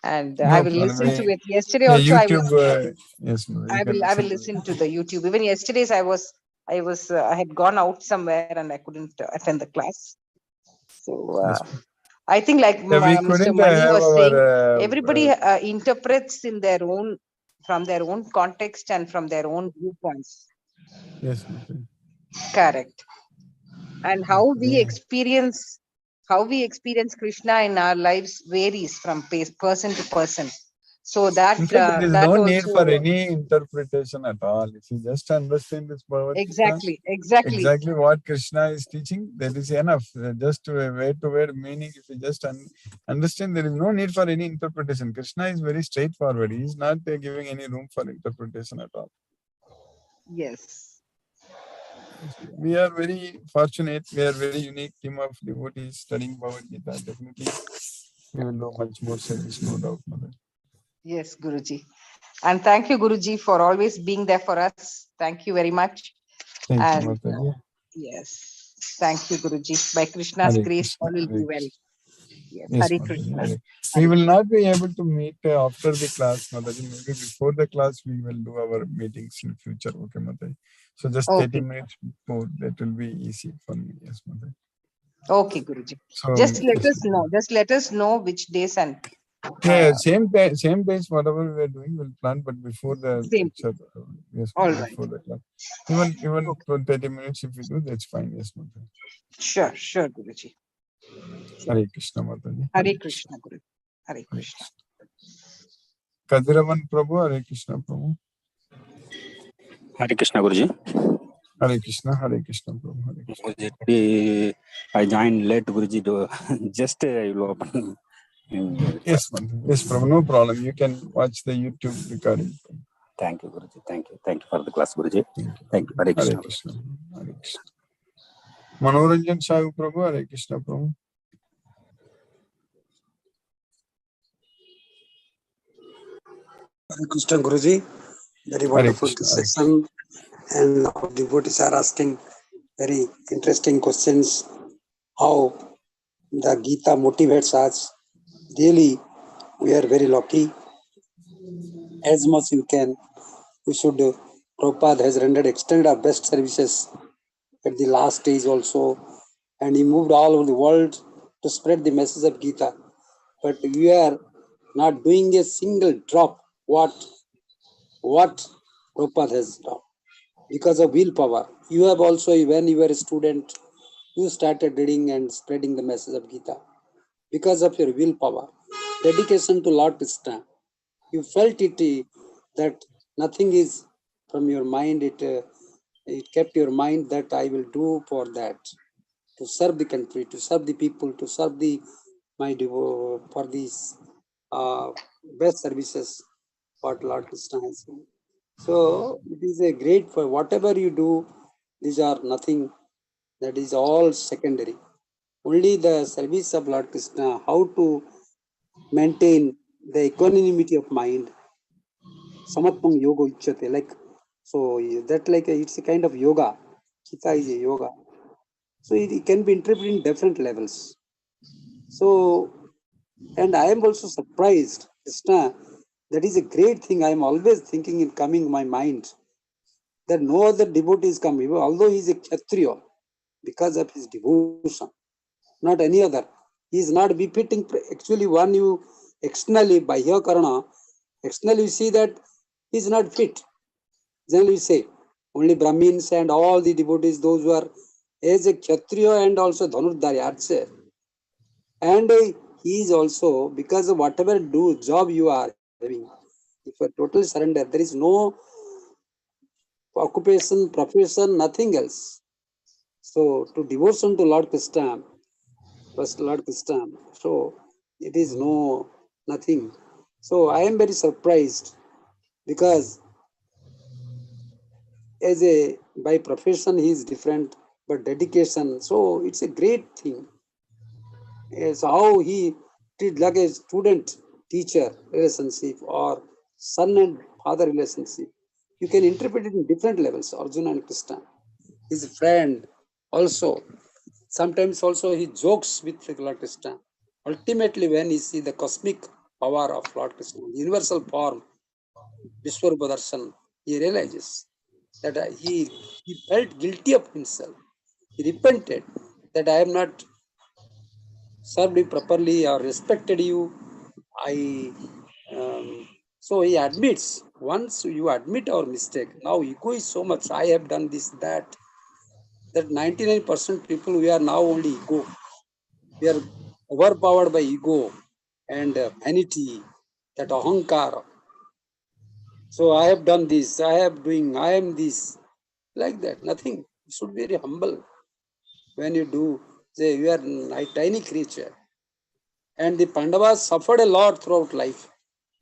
and I will listen to it. Yesterday also, YouTube, yes, Mother, I will listen to the YouTube. Even yesterday's, I had gone out somewhere and I couldn't attend the class. So I think like Mr. Mani was saying, everybody interprets in their own, from their own context and from their own viewpoints. Yes, Mother. Correct. And how we experience Krishna in our lives varies from person to person. So that In fact, there is that no also, need for any interpretation at all. If you just understand this Bhagavad Gita, exactly what Krishna is teaching, that is enough. Just word to word meaning, if you just understand, there is no need for any interpretation. Krishna is very straightforward. He is not giving any room for interpretation at all. Yes. We are very fortunate. We are very unique team of devotees studying Bhagavad Gita. Definitely, we will do much more service, no doubt, Mother. Yes, Guruji. And thank you, Guruji, for always being there for us. Thank you very much. Thank and, you, Mataji. Yes. Thank you, Guruji. By Krishna's Hare grace, Krishna, all will be Hare well. Krishna. Yes, Hare Mataji, Krishna. Hare. We will not be able to meet after the class, Mataji. Maybe before the class, we will do our meetings in future. Okay, Mataji. So just 30 minutes before, that will be easy for me. Yes, Mataji. Okay, Guruji. So, Just let us know. Just let us know which days and Yeah, same page, whatever we are doing, we'll plan, but before the Same. lecture, yes, All before right. the class. Even 30 minutes if we do, that's fine, yes, Mataji. Sure, sure, Guruji. Hare Krishna, Mataji. Hare Krishna, Guru. Hare Krishna. Kadiravan Prabhu, Hare Krishna, Prabhu. Hare Krishna, Guruji. Hare Krishna, Prabhu, Hare Krishna. Guruji, today I joined late, Guruji. Just I will open. Yes, Mataji. Yes, Prabhu, no problem. You can watch the YouTube recording. Thank you, Guruji. Thank you. Thank you for the class, Guruji. Thank you. Hare Krishna. Hare Krishna. Hare Krishna. Manoranjan Sahu Prabhu, Hare Krishna, Prabhu. Hare Krishna, Guruji. Very wonderful session, and our devotees are asking very interesting questions. How the Gita motivates us. Really, we are very lucky. As much you can, we should. Prabhupada has rendered extended our best services at the last stage also, and he moved all over the world to spread the message of Gita. But we are not doing a single drop what Prabhupada has done because of willpower. You have also, when you were a student, you started reading and spreading the message of Gita because of your willpower, dedication to Lord Krishna. You felt it that nothing is from your mind. It kept your mind that I will do for that, to serve the country, to serve the people, to serve for these best services what Lord Krishna has done. So it is a great, for whatever you do, these are nothing, that is all secondary. Only the service of Lord Krishna, how to maintain the equanimity of mind, samatvam yoga uchyate, like, so that like it's a kind of yoga. Gita is a yoga. So it can be interpreted in different levels. So, and I am also surprised, Krishna, that is a great thing. I am always thinking in coming my mind that no other devotee is coming, although he is a Kshatriya, because of his devotion, not any other. He is not befitting. Actually, one you externally, by here karana, externally you see that he is not fit. Generally, we say only Brahmins and all the devotees, those who are as a Kshatriya and also Dhanurdhari, archer. And he is also, because of whatever job you are having, if you are total surrender, there is no occupation, profession, nothing else. So to devotion to Lord Krishna, first Lord Krishna, so it is nothing. So I am very surprised because by profession he is different, but dedication, so it's a great thing. So how he treat like a student-teacher relationship or son and father relationship. You can interpret it in different levels, Arjuna and Krishna. His friend also. Sometimes also he jokes with Lord Krishna. Ultimately, when he sees the cosmic power of Lord Krishna, the universal form, Vishwarupa Darshan, he realizes that he felt guilty of himself. He repented that I have not served you properly or respected you. So he admits, once you admit our mistake, now ego is so much, I have done this, that 99% people, we are now only ego. We are overpowered by ego and vanity, that ahankara. So I have done this, I am this, like that, nothing. You should be very humble. When you do, say you are a tiny creature. And the Pandavas suffered a lot throughout life.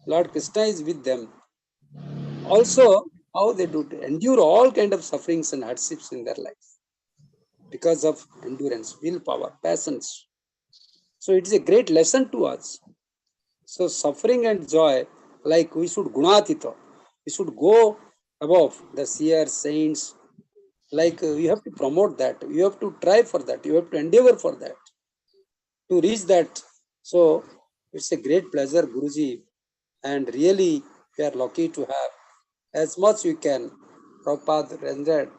Lord Krishna is with them. Also, how they do endure all kind of sufferings and hardships in their life because of endurance, willpower, patience. So it is a great lesson to us. So suffering and joy, like we should gunatita, we should go above the seers, saints. Like you have to promote that. You have to try for that. You have to endeavor for that to reach that. So it's a great pleasure, Guruji, and really we are lucky to have as much you can. Prabhupada rendered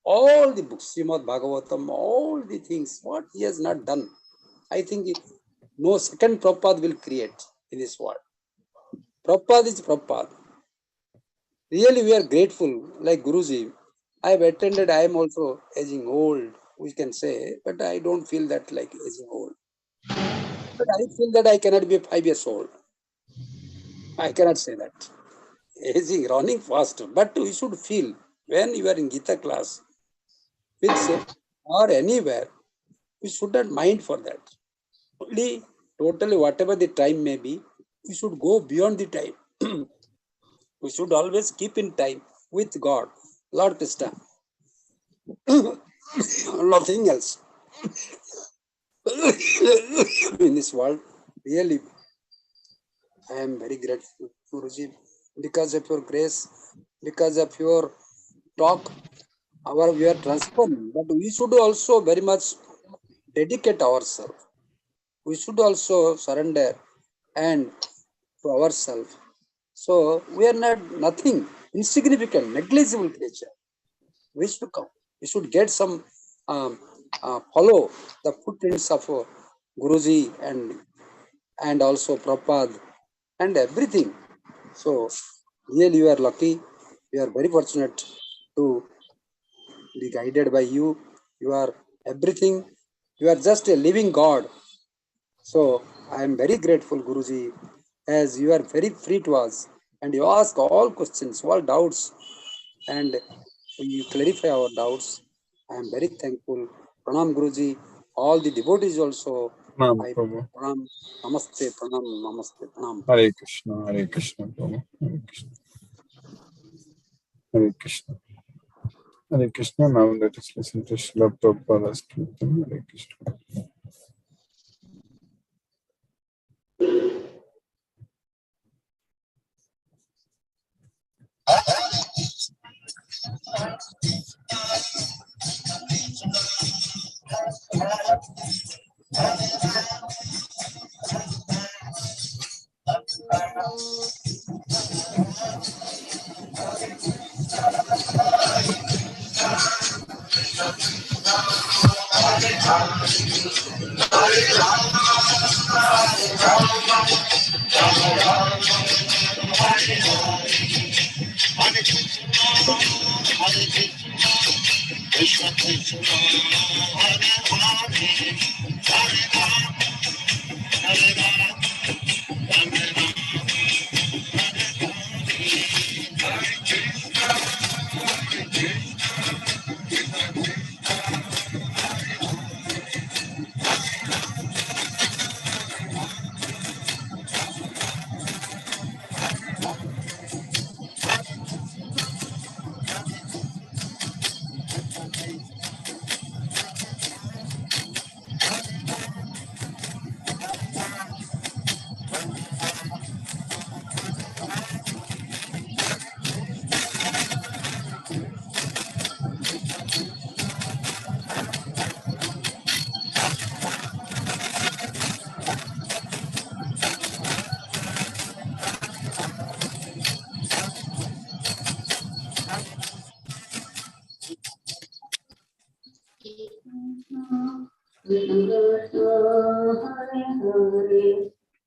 all the books, Srimad Bhagavatam, all the things, what he has not done. I think no second Prabhupada will create. in this world. Prabhupada is Prabhupada. Really, we are grateful, like Guruji. I have attended, I am also aging old, we can say, but I don't feel that like aging old. But I feel that I cannot be 5 years old. I cannot say that. Aging, running faster, but we should feel when you are in Gita class, or anywhere, we should not mind for that. Only totally whatever the time may be, we should go beyond the time. We should always keep in time with God, Lord Krishna. Nothing else. In this world, really, I am very grateful, Guruji, because of your grace, because of your talk, we are transformed. But we should also very much dedicate ourselves. We should also surrender and to ourselves. So we are not nothing, insignificant, negligible creature. We should come. We should get some follow the footprints of Guruji and also Prabhupada and everything. So really you are lucky. You are very fortunate to be guided by you. You are everything. You are just a living God. So I am very grateful, Guruji, as you are very free to us and you ask all questions, all doubts, and you clarify our doubts. I am very thankful. Pranam, Guruji. All the devotees also. Pranam, Prabhu. Pranam, namaste, pranam, namaste, pranam. Hare Krishna, Prabhu. Hare Krishna. Hare Krishna. Hare Krishna. Now let us listen to Srila Prabhupada's Kirtan. Hare Krishna.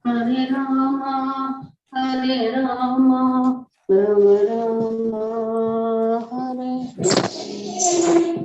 Hare Rama, Hare Rama, Rama Rama, Hare Hare.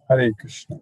Hare Krishna.